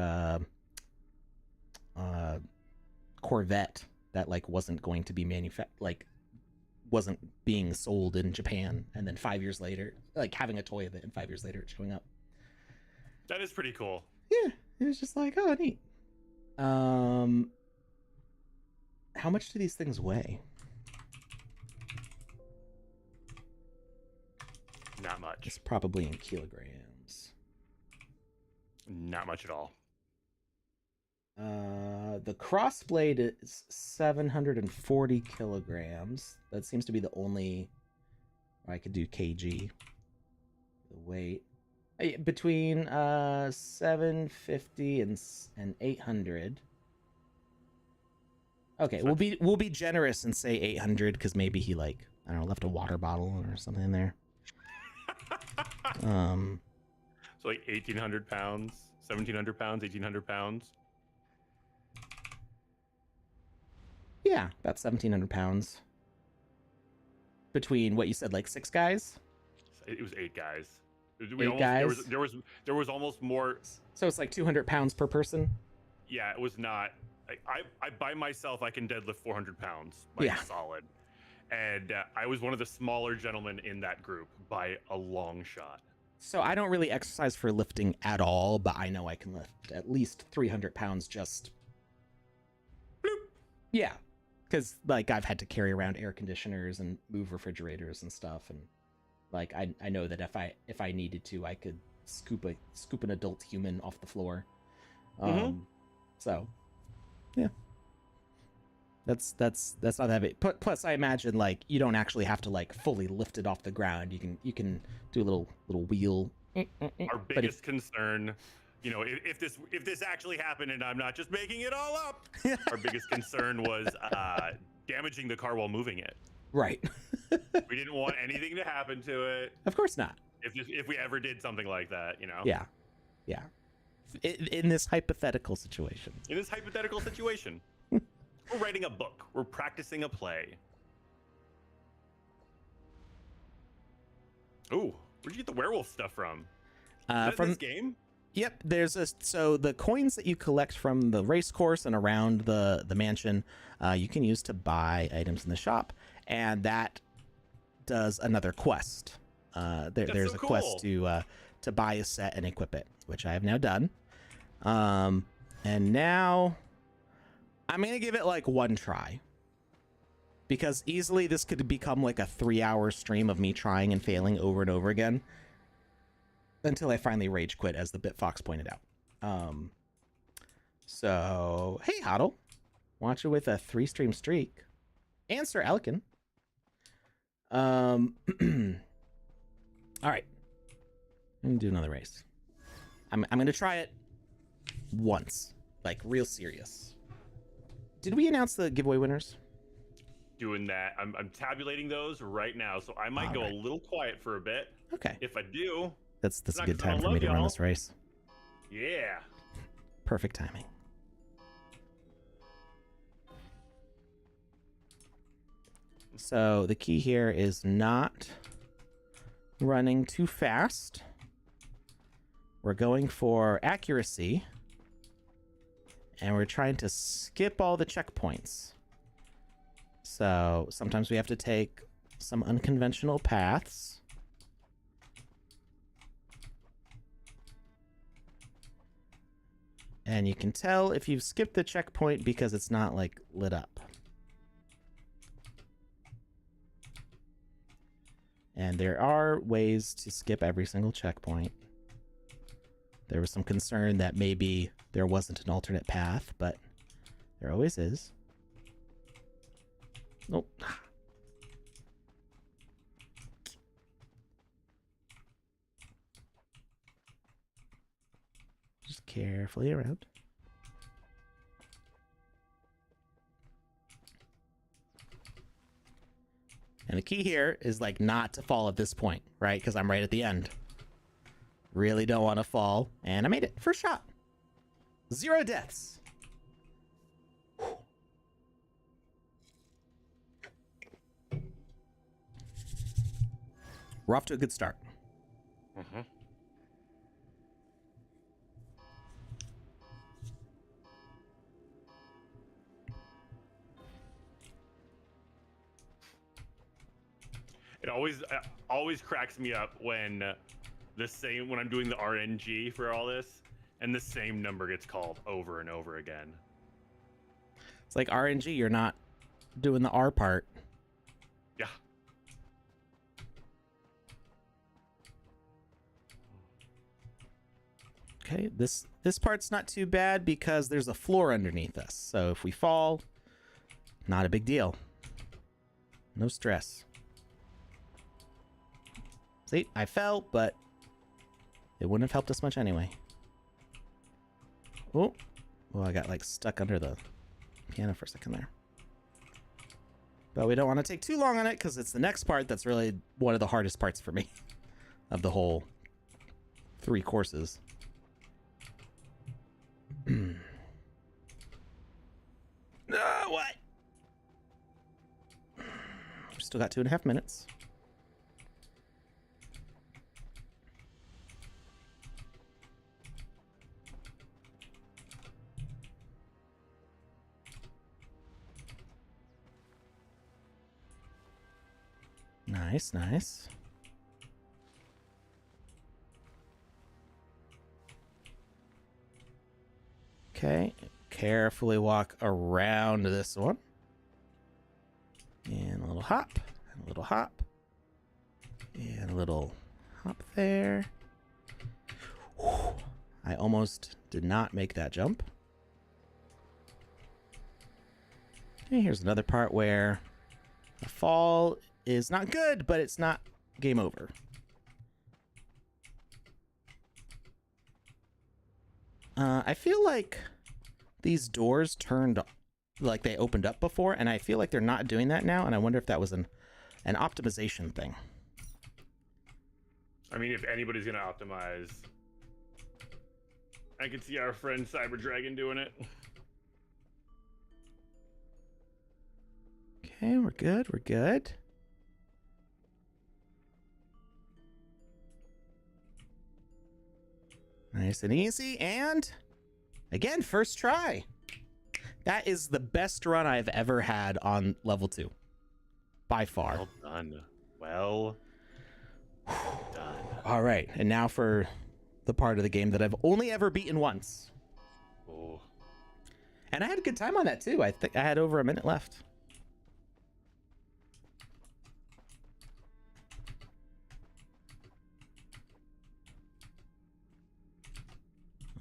Corvette that like wasn't going to be wasn't being sold in Japan, and then 5 years later, like having a toy of it, and 5 years later it's showing up. That is pretty cool. Yeah, it was just like, oh, neat. How much do these things weigh? Not much. It's probably in kilograms. Not much at all. The crossblade is 740 kilograms. That seems to be the only. I could do kg. The weight between 750 and 800. Okay, we'll be generous and say 800 because maybe he like, I don't know, left a water bottle or something in there. So like 1,800 pounds, 1,700 pounds, 1,800 pounds. Yeah, about 1,700 pounds. Between what you said, like 6 guys? It was 8 guys. Guys? There was almost more. So it's like 200 pounds per person? Yeah, it was not. I by myself, I can deadlift 400 pounds, solid. And I was one of the smaller gentlemen in that group by a long shot. So I don't really exercise for lifting at all, but I know I can lift at least 300 pounds just... Bloop. Yeah, because like I've had to carry around air conditioners and move refrigerators and stuff, and like I know that if I needed to, I could scoop an adult human off the floor. So yeah, that's not that heavy. Plus, I imagine like you don't actually have to like fully lift it off the ground. You can do a little wheel. Our biggest concern, you know, if this actually happened and I'm not just making it all up, our biggest concern was damaging the car while moving it. Right. We didn't want anything to happen to it. Of course not. If we ever did something like that, you know. Yeah. In this hypothetical situation. We're writing a book. We're practicing a play. Ooh, where'd you get the werewolf stuff from? From this game? Yep, so the coins that you collect from the race course and around the mansion, you can use to buy items in the shop, and that does another quest. There's a quest to buy a set and equip it, which I have now done. And now I'm gonna give it like one try, because easily this could become like a 3-hour stream of me trying and failing over and over again until I finally rage quit, as the BitFox pointed out. So hey, Huddle, watch it with a 3-stream streak, and Sir Alkin. All right, I'm gonna do another race. I'm gonna try it once, like real serious. Did we announce the giveaway winners? Doing that. I'm tabulating those right now, so I might go a little quiet for a bit. Okay. If I do, that's a good time for me to run this race. Yeah. Perfect timing. So the key here is not running too fast. We're going for accuracy, and we're trying to skip all the checkpoints. So sometimes we have to take some unconventional paths. And you can tell if you've skipped the checkpoint because it's not like lit up. And there are ways to skip every single checkpoint. There was some concern that maybe there wasn't an alternate path, but there always is. Nope. Just carefully around. And the key here is like not to fall at this point, right? Because I'm right at the end. Really don't want to fall. And I made it. First shot. 0 deaths. Whew. We're off to a good start. Mm-hmm. It always cracks me up when when I'm doing the RNG for all this, and the same number gets called over and over again. It's like RNG, you're not doing the R part. Yeah. Okay, this part's not too bad because there's a floor underneath us. So if we fall, not a big deal. No stress. See, I fell, but it wouldn't have helped us much anyway. Oh, well, I got like stuck under the piano for a second there. But we don't want to take too long on it because it's the next part that's really one of the hardest parts for me of the whole 3 courses. What? Still got 2.5 minutes. Nice, nice. Okay, carefully walk around this one. And a little hop, and a little hop. And a little hop there. Whew. I almost did not make that jump. Okay, here's another part where the fall is not good, but it's not game over. I feel like these doors turned, like they opened up before, and I feel like they're not doing that now, and I wonder if that was an optimization thing. I mean, if anybody's gonna optimize, I could see our friend Cyber Dragon doing it. Okay, we're good, we're good. Nice and easy, and again, first try. That is the best run I've ever had on level 2. By far. Well done. Well done. All right, and now for the part of the game that I've only ever beaten once. Oh. And I had a good time on that too. I think I had over a minute left.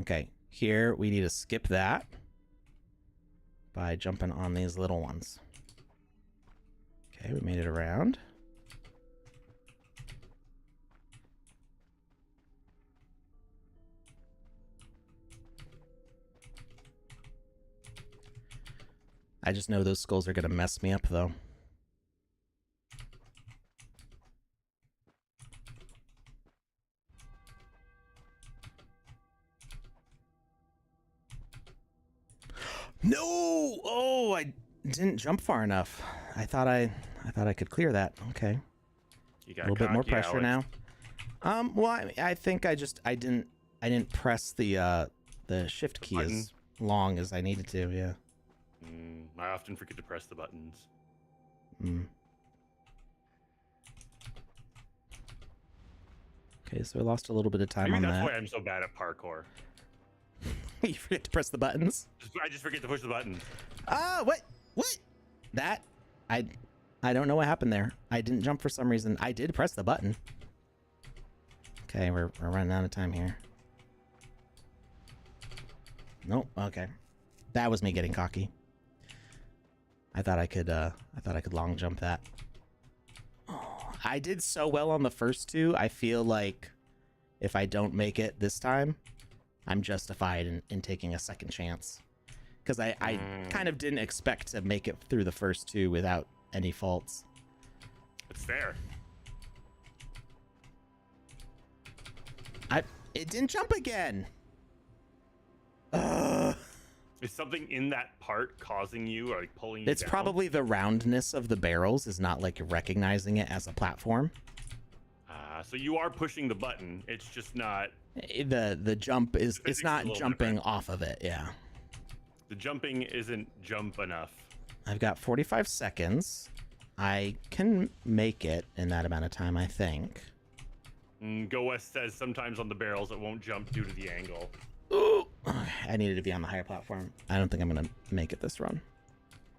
Okay, here we need to skip that by jumping on these little ones. Okay, we made it around. I just know those skulls are going to mess me up, though. No! Oh, I didn't jump far enough. I thought I could clear that. Okay. You got a little bit more pressure Alex. now. Well, I think I didn't press the shift key Button. long as I needed to. Yeah. I often forget to press the buttons. Okay, so I lost a little bit of time Maybe on that's that. why I'm so bad at parkour. You forget to press the buttons. I just forget to push the buttons. What? That I don't know what happened there. I didn't jump for some reason. I did press the button. Okay, we're running out of time here. Nope. Okay, that was me getting cocky. I thought I could long jump that. Oh, I did so well on the first two. I feel like if I don't make it this time, I'm justified in taking a second chance. Because I kind of didn't expect to make it through the first two without any faults. It's fair. It didn't jump again. Is something in that part causing you or like pulling you It's down? probably the roundness of the barrels is not like recognizing it as a platform. So you are pushing the button. It's just not. The jump is it's not jumping off of it. Yeah. The jumping isn't jump enough. I've got 45 seconds. I can make it in that amount of time, I think. Go West says sometimes on the barrels it won't jump due to the angle. Ooh, I needed to be on the higher platform. I don't think I'm gonna make it this run.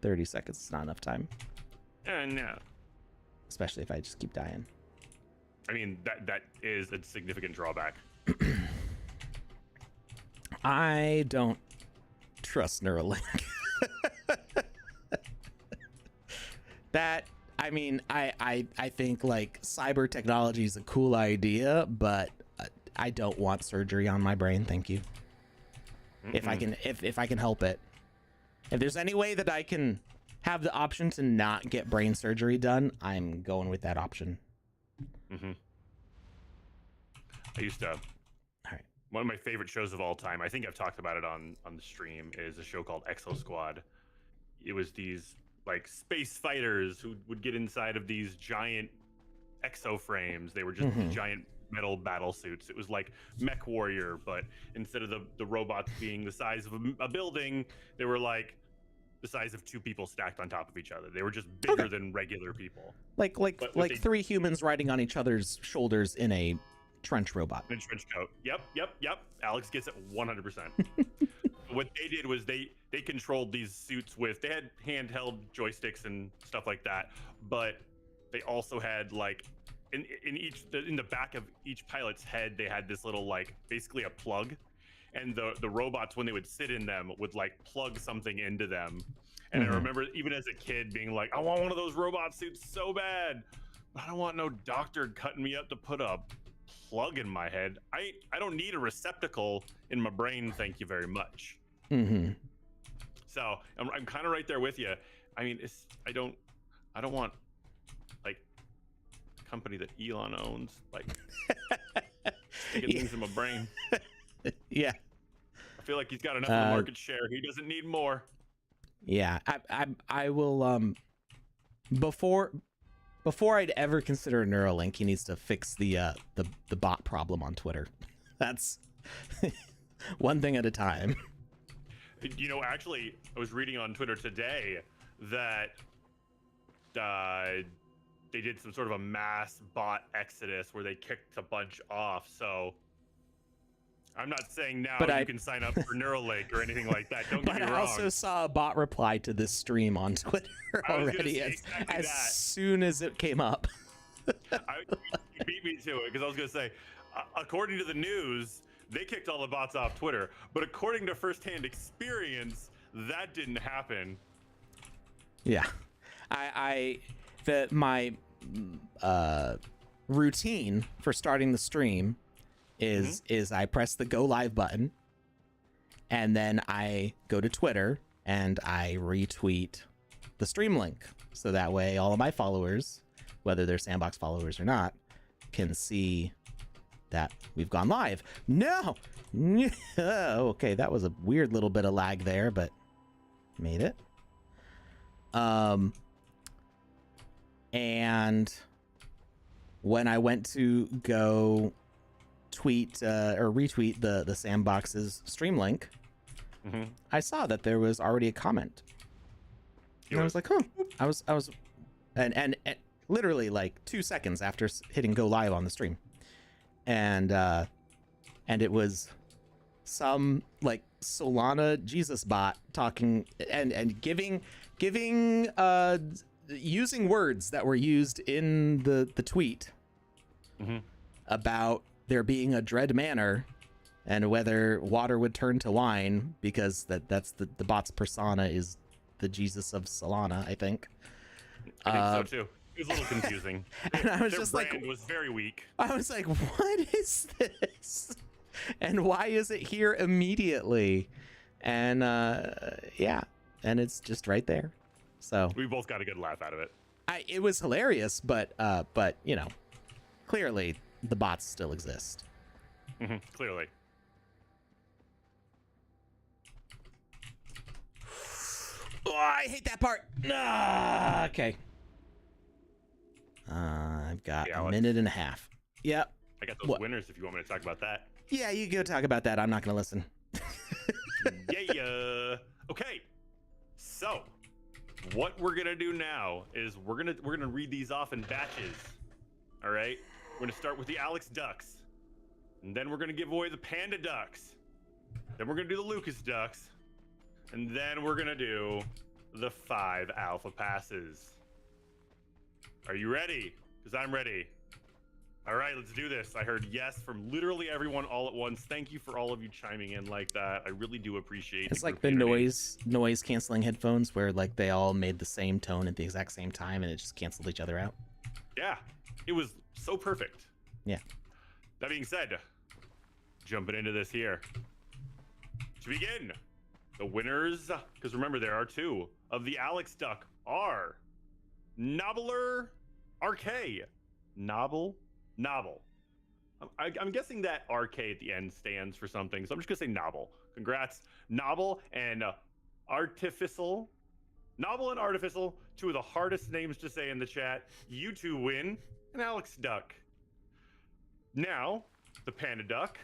30 seconds is not enough time. No. Especially if I just keep dying. I mean, that is a significant drawback. I don't trust Neuralink. That, I mean, I think like cyber technology is a cool idea, but I don't want surgery on my brain. Thank you. If I can help it. If there's any way that I can have the option to not get brain surgery done, I'm going with that option. I used to. All right. One of my favorite shows of all time, I think I've talked about it on the stream, is a show called Exo Squad. It was these like space fighters who would get inside of these giant exo frames. They were just giant metal battle suits. It was like Mech Warrior, but instead of the robots being the size of a building, they were like the size of two people stacked on top of each other. They were just bigger than regular people. Like three humans riding on each other's shoulders in a trench robot. In a trench coat. Yep. Alex gets it 100%. What they did was they controlled these suits with, they had handheld joysticks and stuff like that, but they also had like in the back of each pilot's head, they had this little like basically a plug, and the robots, when they would sit in them, would like plug something into them. And I remember even as a kid being like, I want one of those robot suits so bad, but I don't want no doctor cutting me up to put a plug in my head. I don't need a receptacle in my brain, thank you very much. So I'm kind of right there with you. I mean, I don't want like a company that Elon owns like sticking things in my brain. Yeah, I feel like he's got enough of the market share. He doesn't need more. Yeah, I will before I'd ever consider a Neuralink, he needs to fix the bot problem on Twitter. That's one thing at a time. You know, actually, I was reading on Twitter today that they did some sort of a mass bot exodus where they kicked a bunch off. So I'm not saying now you can sign up for Neuralink or anything like that. Don't get me wrong. I also saw a bot reply to this stream on Twitter already as soon as it came up. You beat me to it, because I was going to say, according to the news, they kicked all the bots off Twitter, but according to firsthand experience, that didn't happen. Yeah, my routine for starting the stream is I press the go live button, and then I go to Twitter and I retweet the stream link, so that way all of my followers, whether they're Sandbox followers or not, can see that we've gone live. No! Okay, that was a weird little bit of lag there, but made it. And when I went to go tweet or retweet the Sandbox's stream link, Mm-hmm. I saw that there was already a comment. And I was like, huh. I was and literally like 2 seconds after hitting go live on the stream. And it was some like Solana Jesus bot talking and giving using words that were used in the tweet about there being a dread manor and whether water would turn to wine, because that's the bot's persona is the Jesus of Solana, I think. I think so too. It was a little confusing. And I was Their just brand like, was very weak. I was like, what is this? And why is it here immediately? And yeah, and it's just right there. So We both got a good laugh out of it. it was hilarious, but you know, clearly the bots still exist. Clearly. Oh, I hate that part. Ah, okay. I've got a minute and a half. Yep. I got those winners if you want me to talk about that. Yeah, you go talk about that. I'm not gonna listen. Yeah. Okay. So, what we're gonna do now is we're gonna read these off in batches. All right. We're gonna start with the Alex Ducks, and then we're gonna give away the Panda Ducks. Then we're gonna do the Lucas Ducks, and then we're gonna do the 5 Alpha Passes. Are you ready? Because I'm ready. All right, let's do this. I heard yes from literally everyone all at once. Thank you for all of you chiming in like that. I really do appreciate it. It's like the noise canceling headphones where like they all made the same tone at the exact same time and it just canceled each other out. Yeah, it was so perfect. Yeah. That being said, jumping into this here. To begin, the winners, because remember there are 2, of the Alex Duck are Nobbler RK. Nobble. I'm guessing that RK at the end stands for something, so I'm just gonna say Nobble. Congrats, Nobble and Artificial. Nobble and Artificial, 2 of the hardest names to say in the chat. You 2 win an Alex Duck. Now, the Panda Duck,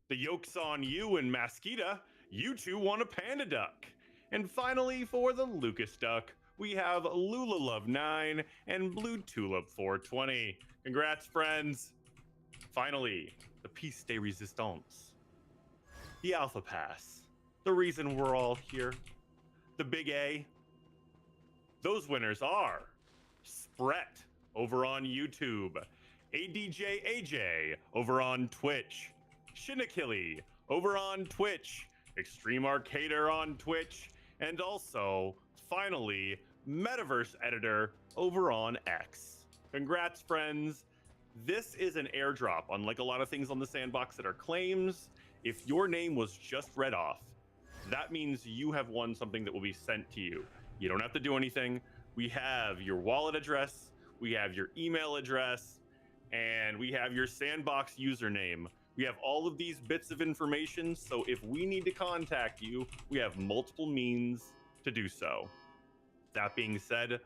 the Yolks on You and Masquita, you 2 won a Panda Duck. And finally, for the Lucas Duck, we have Lulalove9 and Blue Tulip 420. Congrats, friends. Finally, the piece de resistance. The Alpha Pass. The reason we're all here. The Big A. Those winners are Spret over on YouTube, ADJ over on Twitch, Shinakili over on Twitch, Extreme Arcader on Twitch, and also, finally, Metaverse Editor over on X. Congrats, friends. This is an airdrop. Unlike a lot of things on the Sandbox that are claims, if your name was just read off, that means you have won something that will be sent to you. You don't have to do anything. We have your wallet address, we have your email address, and we have your Sandbox username. We have all of these bits of information, so if we need to contact you, we have multiple means to do so. That being said,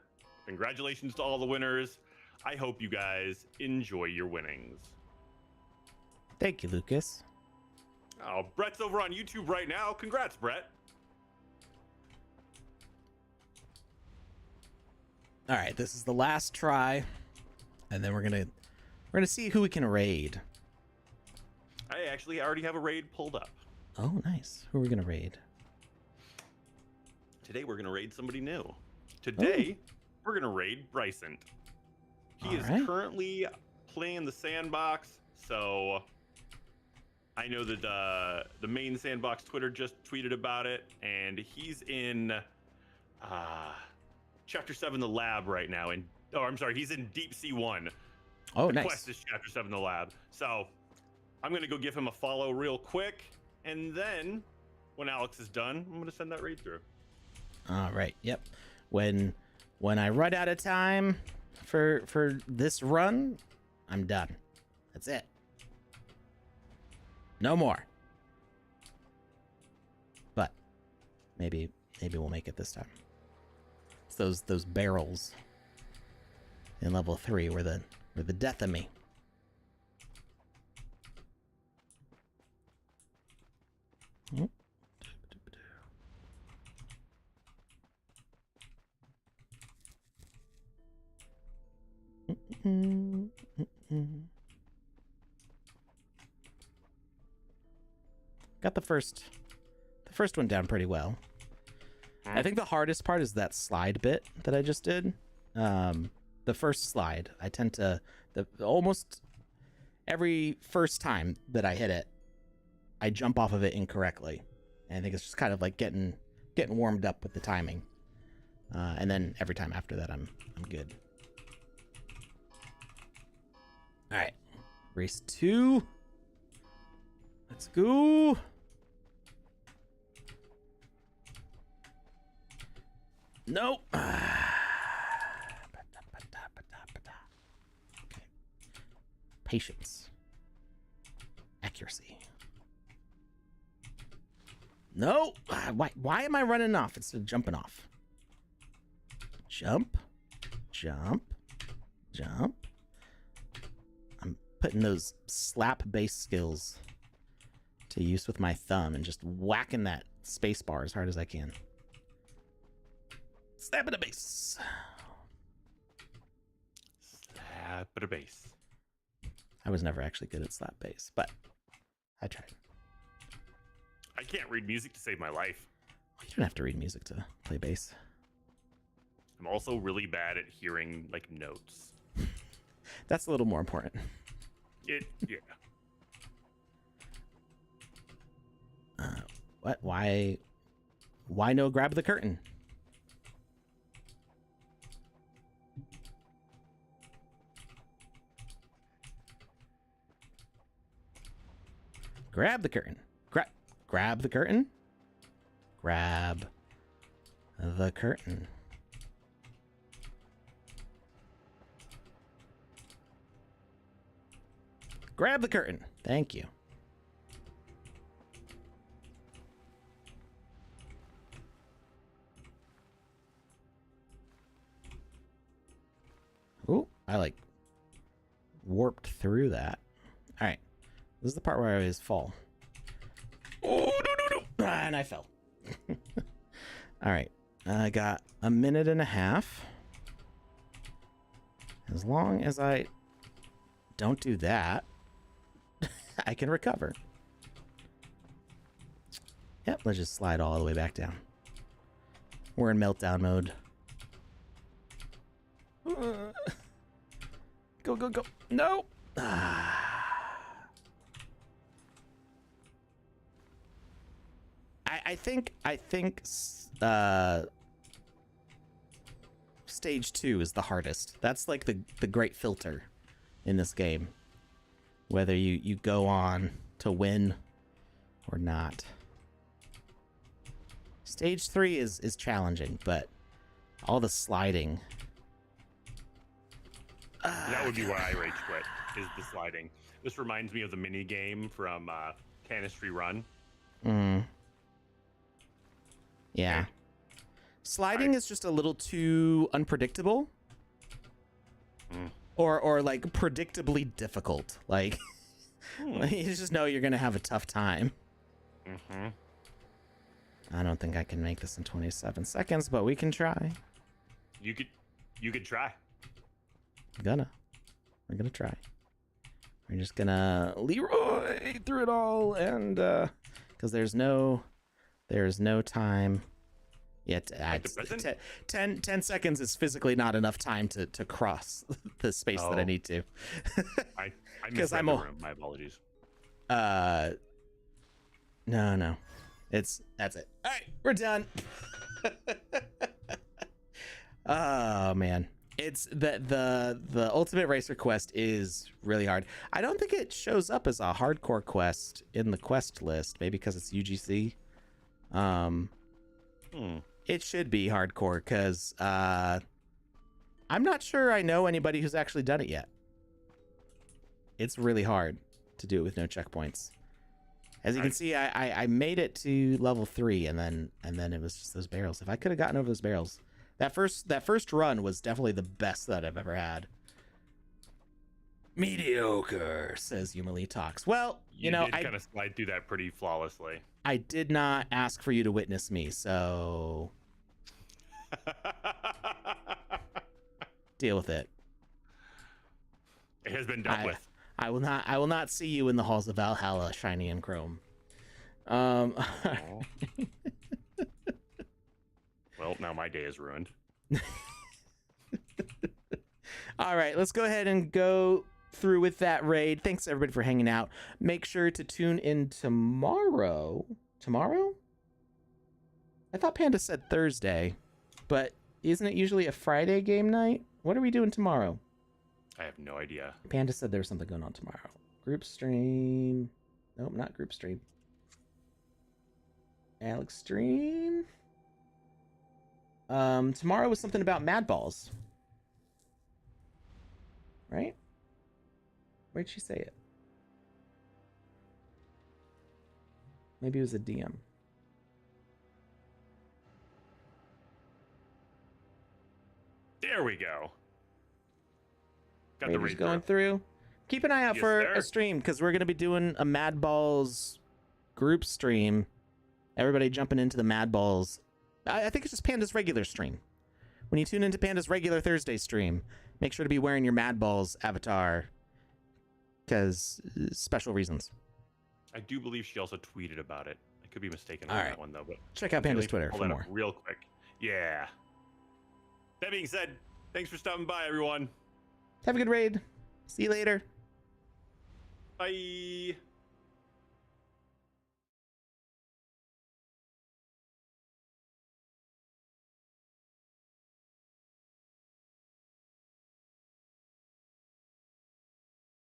congratulations to all the winners. I hope you guys enjoy your winnings. Thank you, Lucas. Oh, Brett's over on YouTube right now. Congrats, Brett. All right, this is the last try, and then we're gonna see who we can raid. I actually already have a raid pulled up. Oh, nice. Who are we gonna raid? Today we're gonna raid somebody new. Today we're gonna raid Bryson. He is currently playing the Sandbox, so I know that the main Sandbox Twitter just tweeted about it, and he's in Chapter 7 the lab right now. He's in Deep Sea 1. Oh, the nice. quest is Chapter 7 the lab. So I'm going to go give him a follow real quick, and then when Alex is done, I'm going to send that raid through. All right. Yep. When I run out of time for this run, I'm done. That's it. No more. But maybe we'll make it this time. It's those barrels in level 3 were the death of me. Got the first one down pretty well. I think the hardest part is that slide bit that I just did. The first slide, I tend to almost every first time that I hit it, I jump off of it incorrectly. And I think it's just kind of like getting warmed up with the timing. And then every time after that, I'm good. All right, race 2. Let's go. Nope. Okay. Patience. Accuracy. No. Why am I running off instead of jumping off? Jump. Jump. Jump. I'm putting those slap-based skills to use with my thumb and just whacking that space bar as hard as I can. Slap at a base. Slap at a base. I was never actually good at slap bass, but I tried. I can't read music to save my life. You don't have to read music to play bass. I'm also really bad at hearing like notes. That's a little more important. Yeah. What? Why no grab the curtain? Grab the curtain. Grab the curtain. Grab the curtain. Grab the curtain. Thank you. Ooh, I like warped through that. All right. This is the part where I always fall. Oh, no. And I fell. All right. I got a minute and a half. As long as I don't do that, I can recover. Yep, let's just slide all the way back down. We're in meltdown mode. Go, go, go. No. I think stage 2 is the hardest. That's like the great filter in this game. Whether you go on to win or not. Stage 3 is challenging, but all the sliding. That would be why I rage quit, is the sliding. This reminds me of the mini game from Canistry Run. Yeah. Sliding is just a little too unpredictable. Or like predictably difficult. Like you just know you're gonna have a tough time. I don't think I can make this in 27 seconds, but we can try. You could try. We're gonna try. We're just gonna Leroy through it all, and because there's no time yet. 10 seconds is physically not enough time to cross the space that I need to. I misread the room. My apologies. No. That's it. All right, we're done. Oh man. It's the Ultimate Racer quest is really hard. I don't think it shows up as a hardcore quest in the quest list, maybe because it's UGC. It should be hardcore because I'm not sure I know anybody who's actually done it yet. It's really hard to do it with no checkpoints. As you can see, I made it to level 3 and then it was just those barrels. If I could have gotten over those barrels. That first run was definitely the best that I've ever had. Mediocre, says Yumali Talks. Well, you know, I kind of slide through that pretty flawlessly. I did not ask for you to witness me, so deal with it. It has been dealt with. I will not see you in the halls of Valhalla, shiny and chrome. Well, now my day is ruined. All right, let's go ahead and go through with that raid. Thanks everybody for hanging out. Make sure to tune in tomorrow. Tomorrow? I thought Panda said Thursday, but isn't it usually a Friday game night? What are we doing tomorrow? I have no idea. Panda said there was something going on tomorrow. Group stream. Nope, not group stream. Alex stream. Tomorrow was something about Mad Balls. Right? Where'd she say it? Maybe it was a DM. There we go. Got Raiders going through. Keep an eye out for a stream because we're going to be doing a Mad Balls group stream. Everybody jumping into the Mad Balls. I think it's just Panda's regular stream. When you tune into Panda's regular Thursday stream, make sure to be wearing your Mad Balls avatar because special reasons. I do believe she also tweeted about it. I could be mistaken on All that right. one though. But check out Panda's Twitter for more. Real quick. Yeah. That being said, thanks for stopping by, everyone. Have a good raid. See you later. Bye.